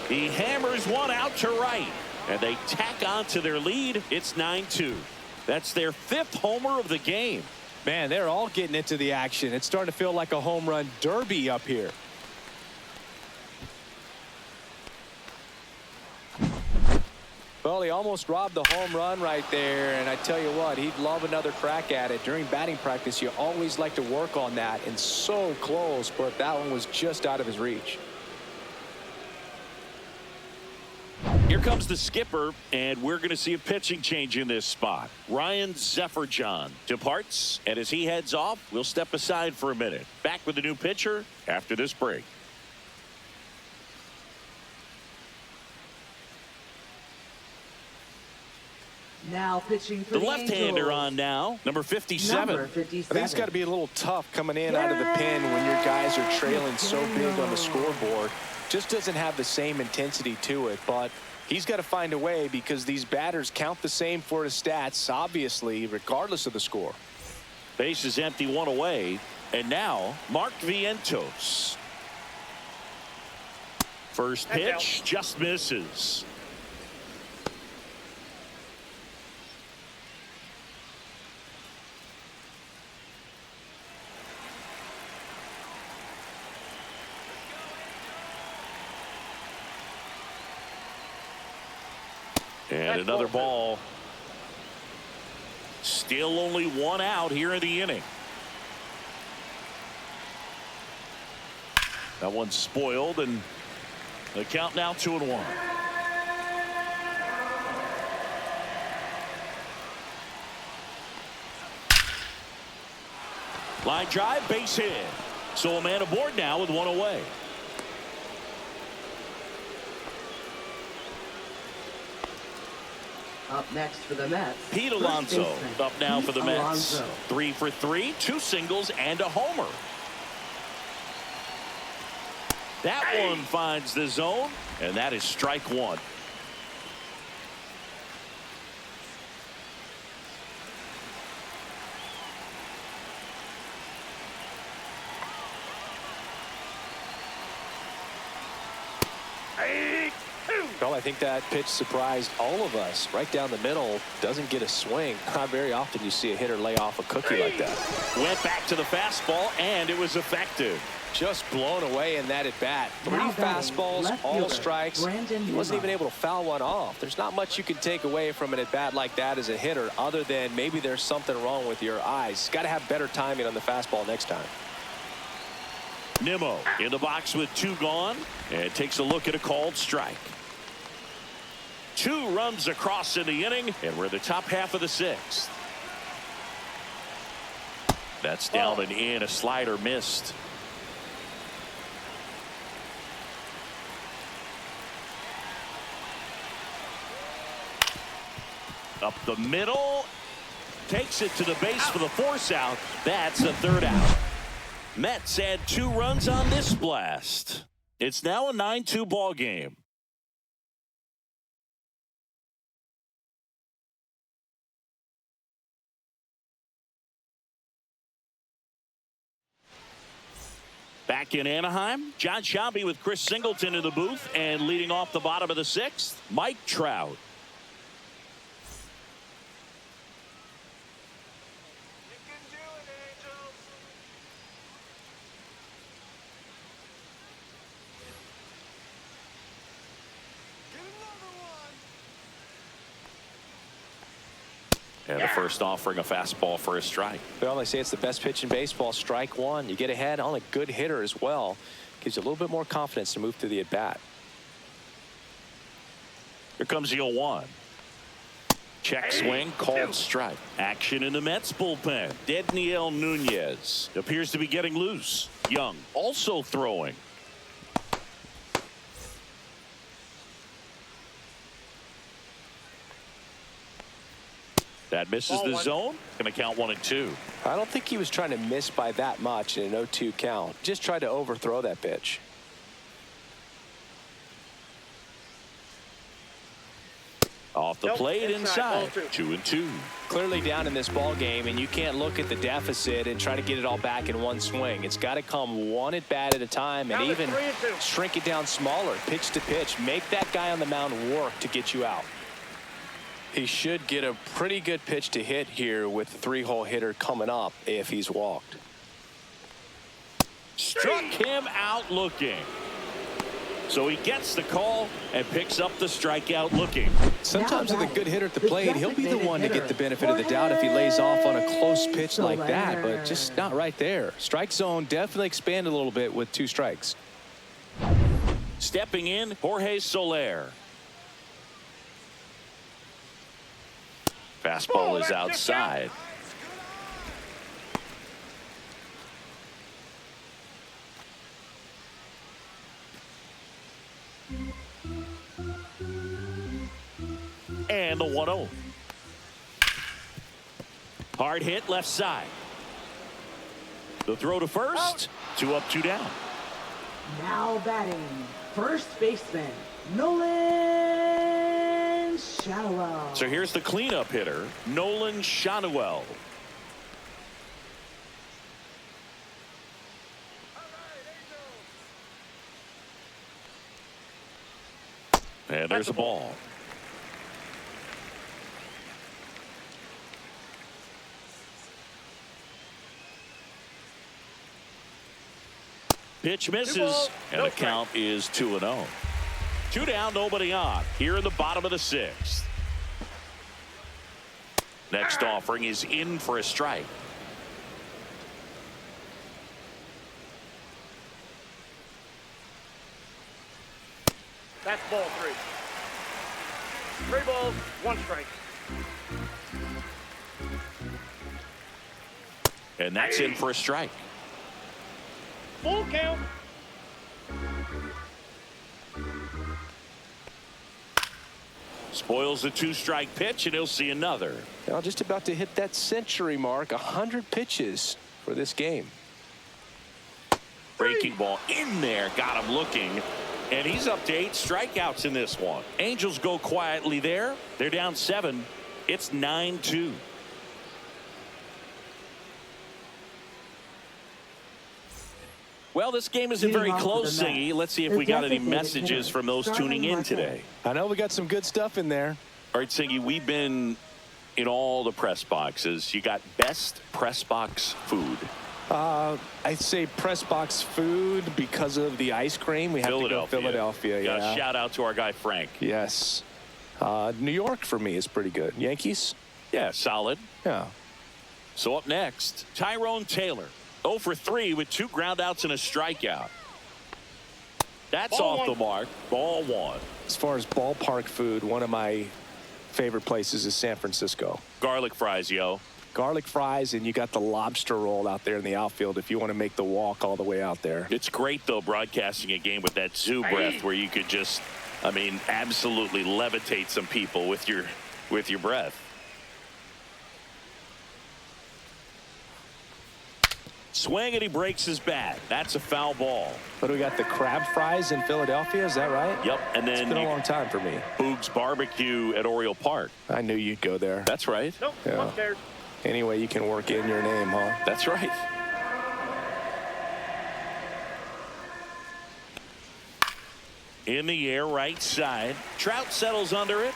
He hammers one out to right, and they tack on to their lead. It's 9-2. That's their 5th homer of the game. Man, they're all getting into the action. It's starting to feel like a home run derby up here. Well, he almost robbed the home run right there, and I tell you what, he'd love another crack at it. During batting practice, you always like to work on that, and so close, but that one was just out of his reach. Here comes the skipper, and we're going to see a pitching change in this spot. Ryan Zefferjohn departs, and as he heads off, we'll step aside for a minute. Back with the new pitcher after this break. Now pitching for The the left-hander Angels. on now, number 57. Number I think 57. it's got to be a little tough coming in out of the pen when your guys are trailing so big on the scoreboard. Just doesn't have the same intensity to it, but he's got to find a way because these batters count the same for his stats, obviously, regardless of the score. Base is empty, 1 away. And now, Mark Vientos. First pitch just misses. And another ball. Still only 1 out here in the inning. That one's spoiled, and the count now 2-1. Line drive, base hit. So a man aboard now with 1 away. Up next for the Mets. Pete first Alonso baseman, up now Pete for the Mets. Alonso. 3 for 3, 2 singles and a homer. That one finds the zone, and that is strike 1. Well, I think that pitch surprised all of us. Right down the middle, doesn't get a swing. Not very often you see a hitter lay off a cookie like that. Went back to the fastball, and it was effective. Just blown away in that at bat. 3 Now batting, fastballs, left all fielder, strikes. Brandon He wasn't Nimmo. even able to foul one off. There's not much you can take away from an at bat like that as a hitter, other than maybe there's something wrong with your eyes. Got to have better timing on the fastball next time. Nimmo in the box with 2 gone, and takes a look at a called strike. 2 runs across in the inning, and we're in the top half of the 6th. That's down and in. A slider missed. Up the middle, takes it to the base for the force out. That's a 3rd out. Mets had 2 runs on this blast. It's now a 9-2 ball game. Back in Anaheim, John Sciambi with Chris Singleton in the booth, and leading off the bottom of the 6th, Mike Trout. And the first offering, a fastball for a strike. Well, they say it's the best pitch in baseball. Strike 1. You get ahead on a good hitter as well. Gives you a little bit more confidence to move through the at bat. Here comes the 0-1. Check swing, called strike. Action in the Mets bullpen. Dedniel Nunez appears to be getting loose. Young also throwing. That misses the zone. Going to count 1 and 2. I don't think he was trying to miss by that much in an 0-2 count. Just tried to overthrow that pitch. Off the plate inside. 2 and 2. Clearly down in this ball game, and you can't look at the deficit and try to get it all back in one swing. It's got to come one at bat at a time, and even shrink it down smaller, pitch to pitch. Make that guy on the mound work to get you out. He should get a pretty good pitch to hit here with the 3-hole hitter coming up if he's walked. Struck him out looking. So he gets the call and picks up the strikeout looking. Sometimes with a good hitter at the plate, he'll be the one to get the benefit of the doubt if he lays off on a close pitch like that, but just not right there. Strike zone definitely expanded a little bit with 2 strikes. Stepping in, Jorge Soler. Fastball is outside. And the 1-0. Hard hit left side. The throw to first. 2 up, 2 down. Now batting, first baseman, Nolan Shadowell. So here's the cleanup hitter, Nolan Shadowell. And there's a ball. Pitch misses, and the count is 2-0. 2 down, nobody on. Here in the bottom of the 6th. Next offering is in for a strike. That's ball 3. 3 balls, 1 strike. And that's in for a strike. Full count. Spoils the 2-strike pitch, and he'll see another. Now just about to hit that century mark. 100 pitches for this game. Breaking ball in there, got him looking, and he's up to 8 strikeouts in this one. Angels go quietly there. They're down 7. It's 9-2. Well, this game isn't very Leading off close, for the Singy. Mets, Let's see if the we got any designated messages hitter, from those tuning in Marte. today. I know we got some good stuff in there. All right, Singy, we've been in all the press boxes. You got best press box food. I'd say press box food because of the ice cream. We have to go Philadelphia. Yeah. Shout out to our guy Frank. Yes. New York for me is pretty good. Yankees? Yeah, solid. Yeah. So up next, Tyrone Taylor. 0 for 3 with 2 groundouts and a strikeout. That's Ball off one. the mark. Ball 1. As far as ballpark food, one of my favorite places is San Francisco. Garlic fries, yo. Garlic fries, and you got the lobster roll out there in the outfield if you want to make the walk all the way out there. It's great, though, broadcasting a game with that zoo breath where you could just, I mean, absolutely levitate some people with your breath. Swing, and he breaks his bat. That's a foul ball. But we got the crab fries in Philadelphia, is that right? Yep, and then It's been a long time for me. Boog's Barbecue at Oriole Park. I knew you'd go there. That's right. Nope, Yeah. upstairs. Any way you can work in your name, huh? That's right. In the air, right side. Trout settles under it.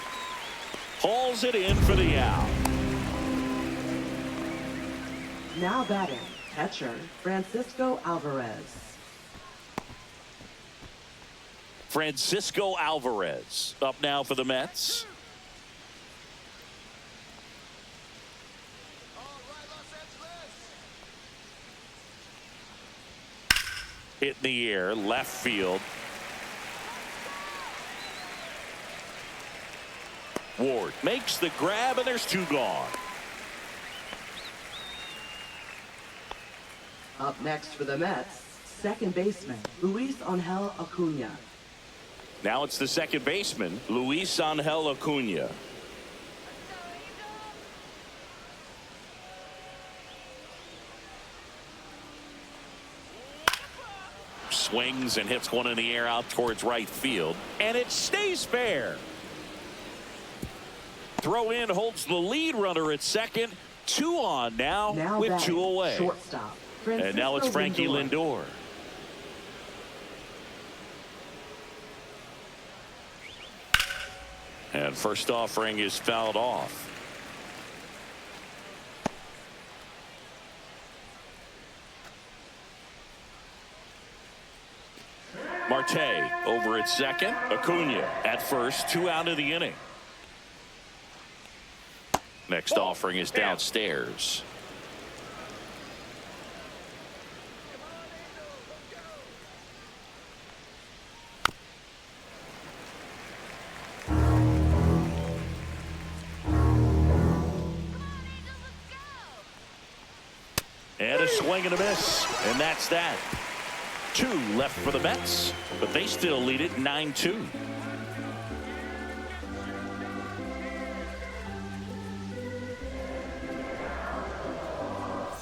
Hauls it in for the out. Now batting, catcher Francisco Alvarez. Francisco Alvarez up now for the Mets. Hit in the air, left field. Ward makes the grab, and there's 2 gone. Up next for the Mets, second baseman Luis Angel Acuna. Now it's the second baseman, Luis Angel Acuna. Swings and hits one in the air out towards right field, and it stays fair. Throw in holds the lead runner at second. 2 on now with batting, 2 away. shortstop And now it's Frankie Lindor. Lindor. And first offering is fouled off. Marte over at second. Acuna at first. 2 out of the inning. Next offering is downstairs. And a swing and a miss. And that's that. 2 left for the Mets, but they still lead it 9-2.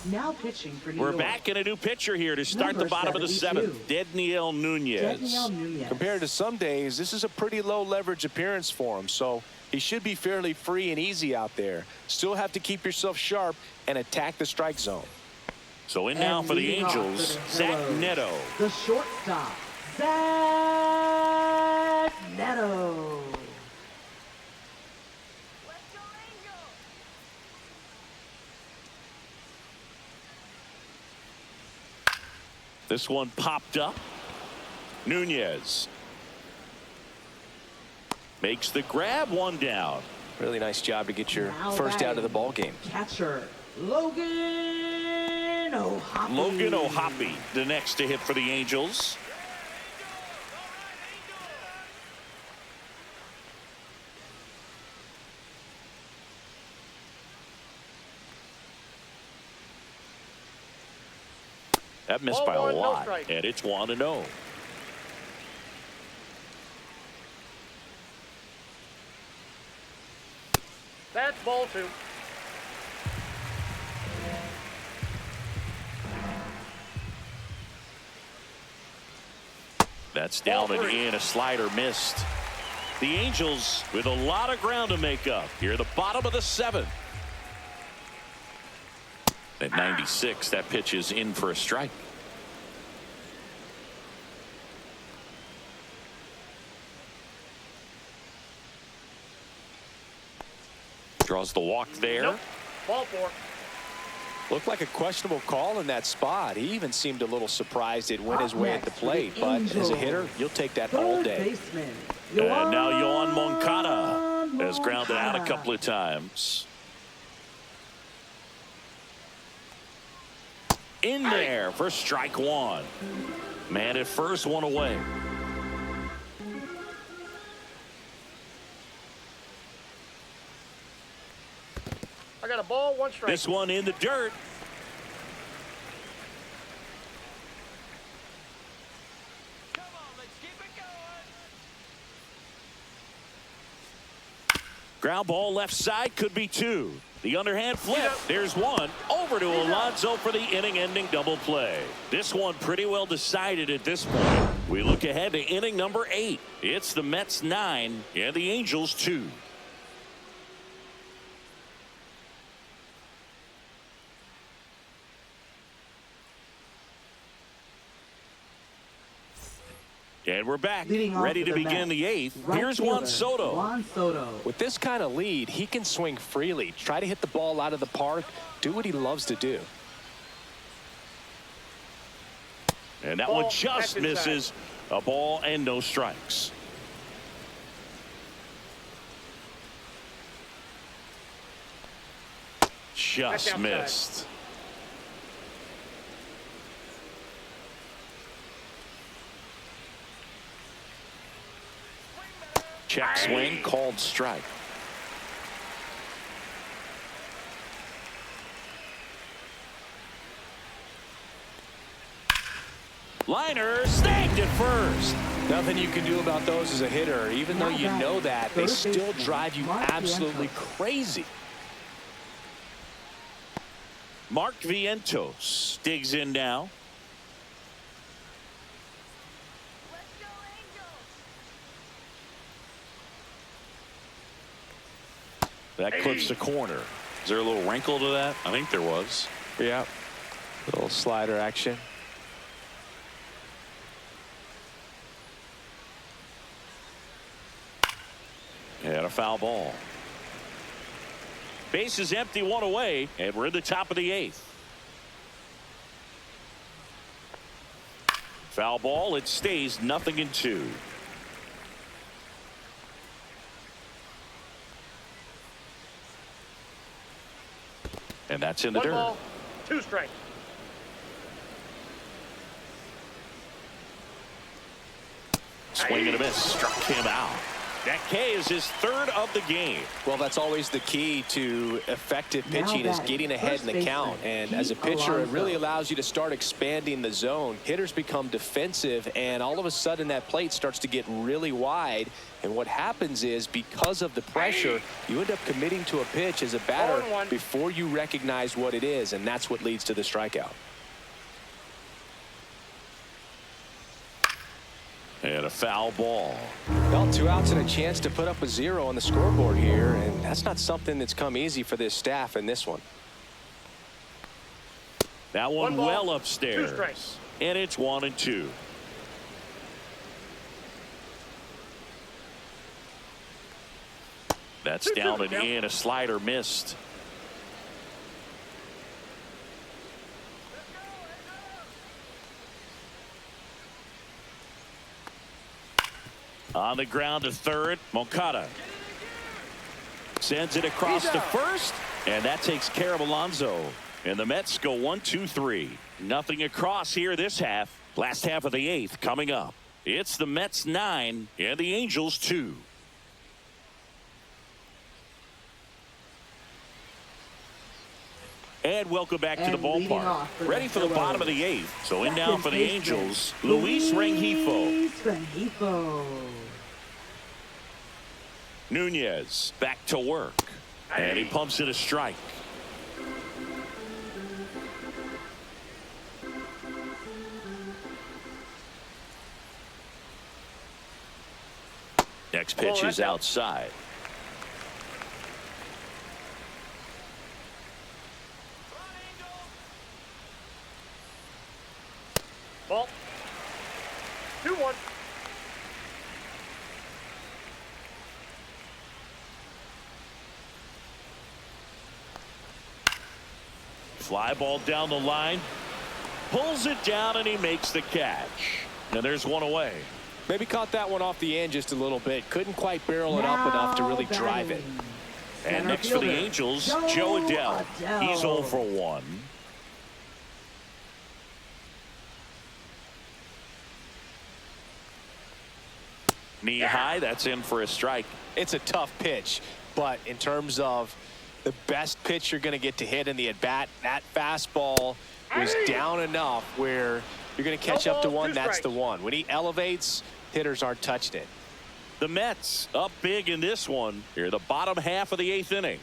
Now pitching for New We're York. back in a new pitcher here to start Number the bottom of the 72. 7th. Dedniel Nunez. Dedniel Nunez. Compared to some days, this is a pretty low leverage appearance for him, so he should be fairly free and easy out there. Still have to keep yourself sharp and attack the strike zone. So in now And for the leading off Angels, for the Zach Hellos, Neto. The shortstop, Zach Neto. This one popped up. Nunez makes the grab, 1 down. Really nice job to get your Now first out of the batting, ball game. Catcher, Logan O'Hoppe. Logan O'Hoppe, the next to hit for the Angels. That missed Ball by a 1, no lot, strike. and it's 1-0. That's ball 2. That's down Ball and 3. in. A slider missed. The Angels with a lot of ground to make up here at the bottom of the 7th. At 96, that pitch is in for a strike. Draws the walk there. Nope. Ball four. Looked like a questionable call in that spot. He even seemed a little surprised it went his Up way at the next for plate. the But as a Angels, hitter, you'll take that all third day. baseman, And now Yohan Moncada Yohan has grounded out a Moncada. couple of times. In there for strike one. Man at first, one away. I got a ball, one strike. This one in the dirt. Ground ball left side, could be two. The underhand flip. There's one. Over to Alonso for the inning-ending double play. This one pretty well decided at this point. We look ahead to inning number 8. It's the Mets 9 and the Angels 2. And we're back, Leading off ready for to the begin Mets, the 8th. right Here's Juan fielder, Soto. Juan Soto. With this kind of lead, he can swing freely, try to hit the ball out of the park, do what he loves to do. And that Ball one just back inside. misses. A ball and no strikes. Just outside. missed. Check swing, called strike. Liner snagged at first. Nothing you can do about those as a hitter. Even though you know that, they Third still baseman, drive you Mark absolutely Vientos. crazy. Mark Vientos digs in now. That clips the corner. Is there a little wrinkle to that? I think there was. Yeah. Little slider action. And a foul ball. Base is empty, one away, and we're in the top of the 8th. Foul ball, it stays 0-2. And that's in the One dirt. ball, two strike. Swing and a miss, struck him out. That K is his 3rd of the game. Well, that's always the key to effective pitching, is getting ahead in the count. And as a pitcher, it really allows you to start expanding the zone. Hitters become defensive, and all of a sudden that plate starts to get really wide. And what happens is, because of the pressure, you end up committing to a pitch as a batter 0-1. before you recognize what it is, and that's what leads to the strikeout. And a foul ball. Well, 2 outs and a chance to put up a 0 on the scoreboard here, and that's not something that's come easy for this staff in this one. That one One ball, well two upstairs. strikes. And it's 1-2. That's 2-2, down and yeah. in. A slider missed. On the ground to third, Moncada sends it across to first, and that takes care of Alonso. And the Mets go 1-2-3. Nothing across here this half. Last half of the 8th coming up. It's the Mets 9 and the Angels 2. And welcome back to the And leading ballpark. off for Ready the for the bottom of the Phillies. 8th. So in now Second for the baseman, Angels, Luis Rengifo. Luis Rengifo. Nunez back to work. And he pumps it a strike. Next pitch that's is out. outside. Ball. 2-1. Fly ball down the line. Pulls it down and he makes the catch. And there's one away. Maybe caught that one off the end just a little bit. Couldn't quite barrel it up enough to really drive it. And next for the Angels, Joe Adele. He's 0 for 1. Knee high, that's in for a strike. It's a tough pitch, but in terms of the best pitch you're going to get to hit in the at-bat, that fastball was down enough where you're going to catch up to one. That's the one. When he elevates, hitters aren't touching it. The Mets up big in this one. Here, the bottom half of the 8th inning.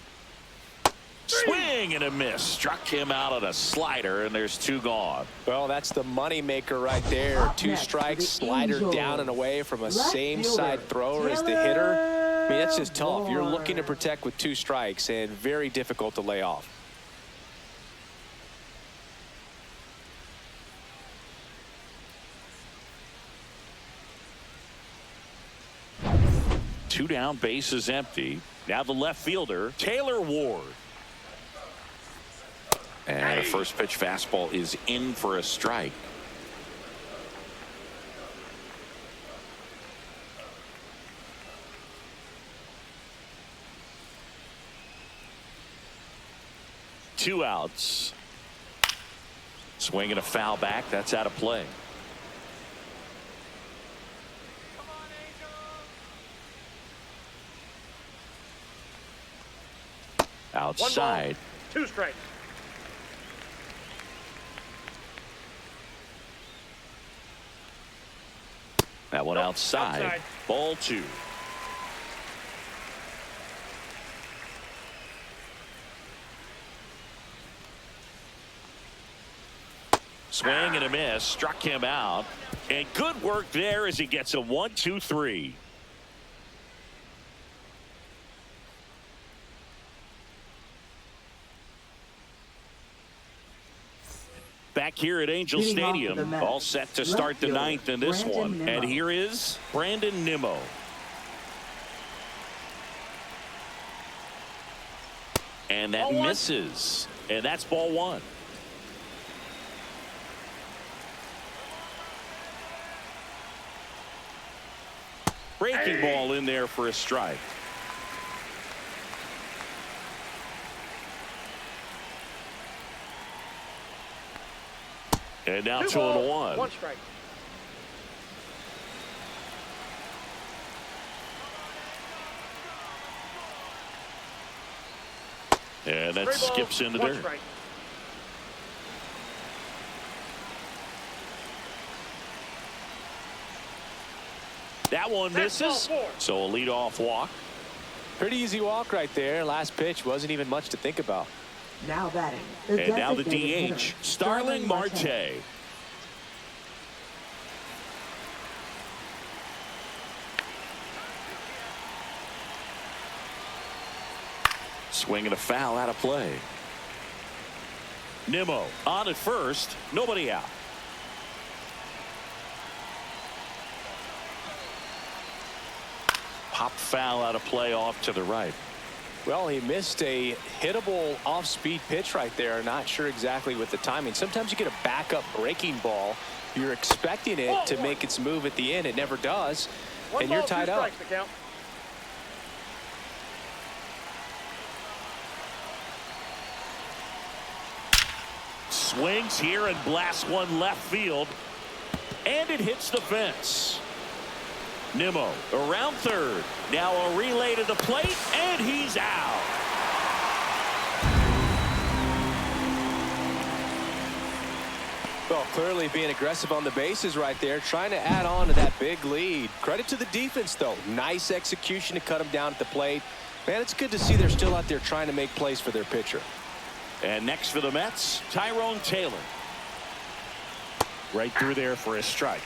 Swing and a miss. Struck him out on a slider, and there's 2 gone. Well, that's the money maker right there. 2 strikes, slider down and away from a same side thrower as the hitter. I mean, that's just tough. You're looking to protect with 2 strikes and very difficult to lay off. Two down, bases empty. Now the left fielder, Taylor Ward. And a first pitch fastball is in for a strike. Two outs. Swing and a foul back. That's out of play. Outside. 2 strikes. That one outside. Ball 2. Swing and a miss. Struck him out. And good work there as he gets a 1-2-3. Back here at Angel Stadium, all set to start the 9th in this one. And here is Brandon Nimmo. And that misses. And that's ball 1. Breaking ball in there for a strike. And now 2-1. 1 strike. And that skips into dirt. Strike. That one misses. So a leadoff walk. Pretty easy walk right there. Last pitch wasn't even much to think about. Now batting. And now the DH, Starling Marte. Swing and a foul out of play. Nimmo on at first. Nobody out. Pop foul out of play off to the right. Well, he missed a hittable off-speed pitch right there. Not sure exactly with the timing. Sometimes you get a backup breaking ball. You're expecting it to make its move at the end. It never does. And you're tied up. Swings here and blasts one left field. And it hits the fence. Nimmo around third. Now a relay to the plate, and he's out. Well, clearly being aggressive on the bases right there, trying to add on to that big lead. Credit to the defense, though. Nice execution to cut him down at the plate. Man, it's good to see they're still out there trying to make plays for their pitcher. And next for the Mets, Tyrone Taylor. Right through there for a strike.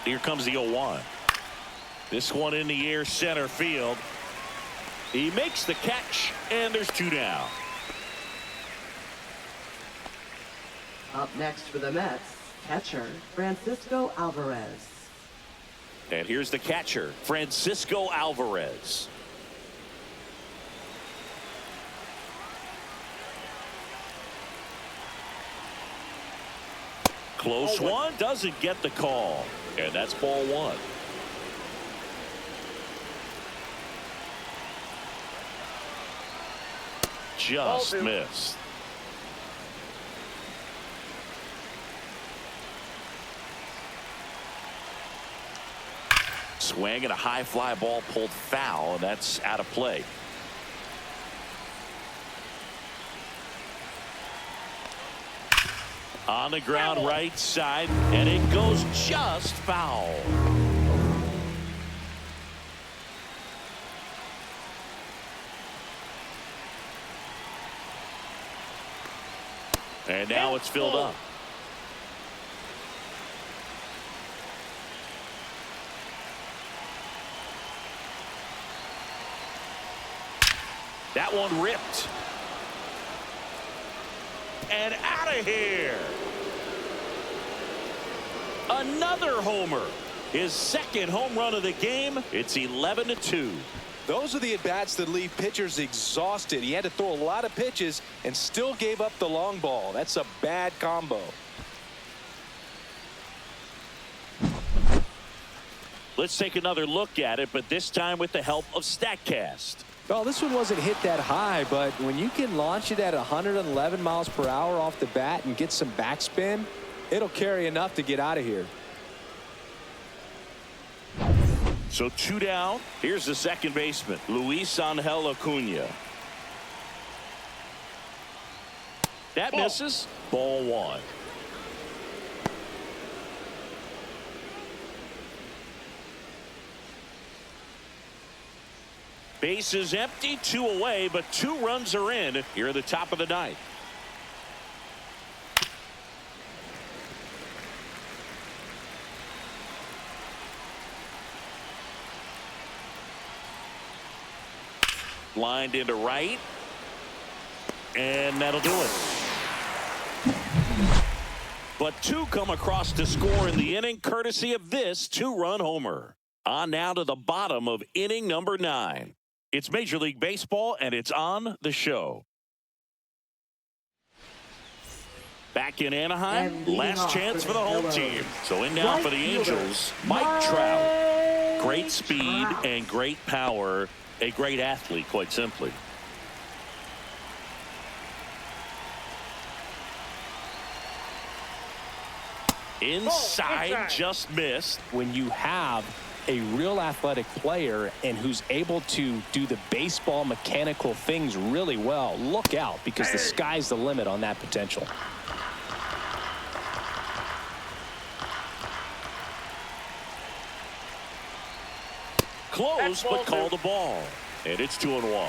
Here comes the 0-1. This one in the air, center field. He makes the catch, and there's 2 down. Up next for the Mets, Catcher, Francisco Alvarez. And here's the catcher, Francisco Alvarez. Close one, doesn't get the call. And that's ball one. Just missed. Swing and a high fly ball pulled foul, and that's out of play. On the ground right side, and it goes just foul. And now it's filled up. That one ripped. And out of here. Another homer. His second home run of the game. It's 11-2. Those are the at-bats that leave pitchers exhausted. He had to throw a lot of pitches and still gave up the long ball. That's a bad combo. Let's take another look at it, but this time with the help of StatCast. Well, this one wasn't hit that high, but when you can launch it at 111 miles per hour off the bat and get some backspin, it'll carry enough to get out of here. So 2 down. Here's the second baseman, Luis Angel Acuna. That misses. Ball one. Bases empty, 2 away, but 2 runs are in here at the top of the ninth. Lined into right, and that'll do it. But 2 come across to score in the inning, courtesy of this 2-run homer. On now to the bottom of inning number 9. It's Major League Baseball, and it's on the show. Back in Anaheim, last chance for the home team. So in now for the Angels, Mike Trout. Great speed and great power. A great athlete, quite simply. Inside, just missed. When you have a real athletic player and who's able to do the baseball mechanical things really well, look out, because the sky's the limit on that potential. Close, but called the ball. And it's 2-1.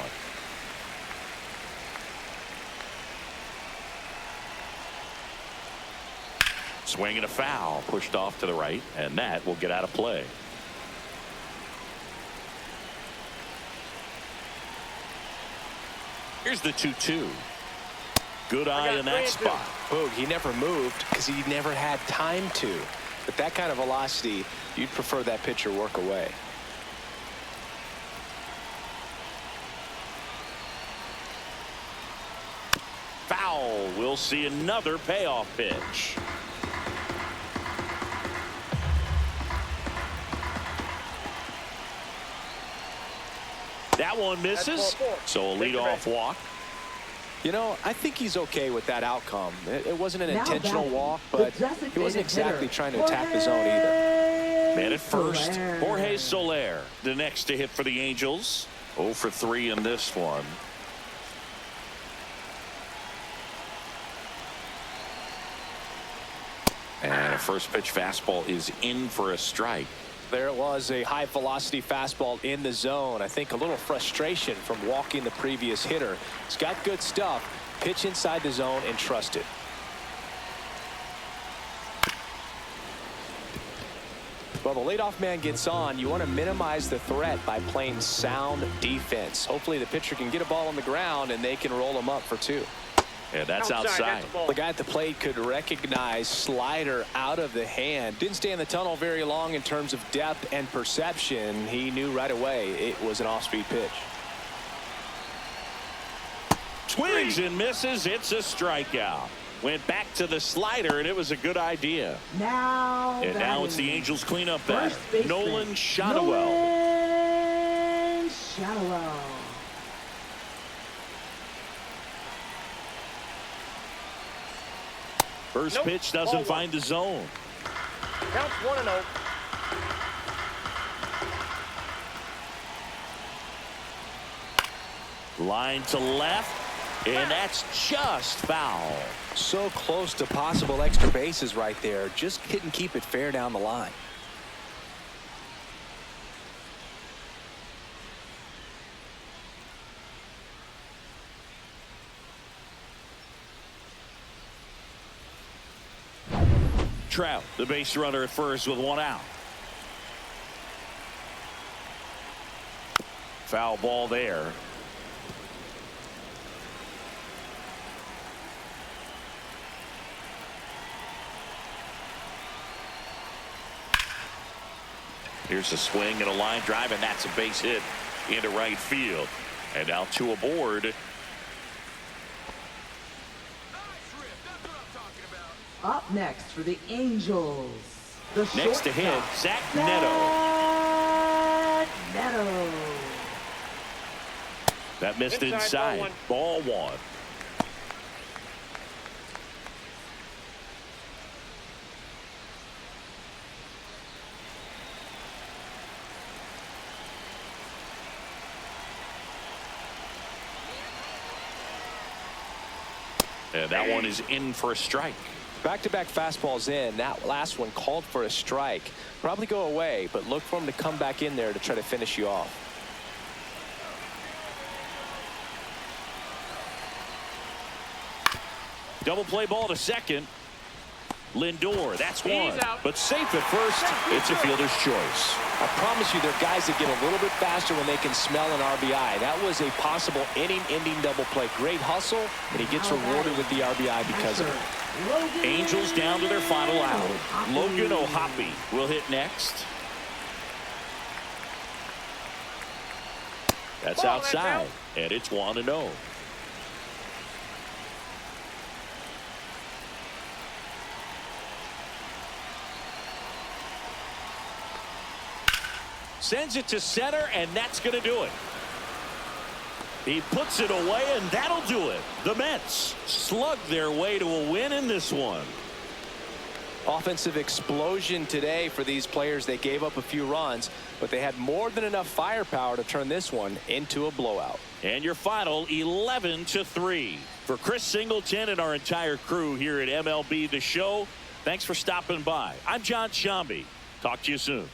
Swing and a foul, pushed off to the right, and that will get out of play. Here's the 2-2. Good eye in that spot. Boog, he never moved because he never had time to. But that kind of velocity, you'd prefer that pitcher work away. Foul. We'll see another payoff pitch. That one misses. So a leadoff walk. You know, I think he's okay with that outcome. It wasn't an intentional walk, but he wasn't exactly trying to attack the zone either. Man at first, Jorge Soler, the next to hit for the Angels. 0 for 3 in this one. And a first pitch fastball is in for a strike. There it was, a high velocity fastball in the zone. I think a little frustration from walking the previous hitter. He's got good stuff. Pitch inside the zone and trust it. Well, the leadoff man gets on. You want to minimize the threat by playing sound defense. Hopefully the pitcher can get a ball on the ground and they can roll him up for 2. And that's outside. That's a ball. The guy at the plate could recognize slider out of the hand. Didn't stay in the tunnel very long in terms of depth and perception. He knew right away it was an off-speed pitch. Swings and misses. It's a strikeout. Went back to the slider, and it was a good idea. Now And now it's the batting, Angels cleanup batter, first baseman, Nolan Shotwell. Nolan Shotwell. First Nope. pitch doesn't Ball find the zone. Counts 1-0. Line to left, and that's just foul. So close to possible extra bases right there. Just couldn't keep it fair down the line. Trout, the base runner at first with one out. Foul ball there. Here's a swing and a line drive, and that's a base hit into right field. And now two aboard. Up next for the Angels, the Next to hit, shortstop, Zach Neto. Zach Neto. That missed Inside, inside. Ball one. And that one is in for a strike. Back-to-back fastballs in. That last one called for a strike. Probably go away, but look for him to come back in there to try to finish you off. Double play ball to second. Lindor, that's one. He's out. But safe at first. It's a fielder's choice. I promise you, there are guys that get a little bit faster when they can smell an RBI. That was a possible inning-ending double play. Great hustle, and he gets rewarded with the RBI because of it. Logan Angels down to their final out. Logan O'Hoppe will hit next. That's Ball, that's outside, out. and it's 1-0. Sends it to center, and that's going to do it. He puts it away, and that'll do it. The Mets slug their way to a win in this one. Offensive explosion today for these players. They gave up a few runs, but they had more than enough firepower to turn this one into a blowout. And your final 11-3. For Chris Singleton and our entire crew here at MLB The Show, thanks for stopping by. I'm John Shambi. Talk to you soon.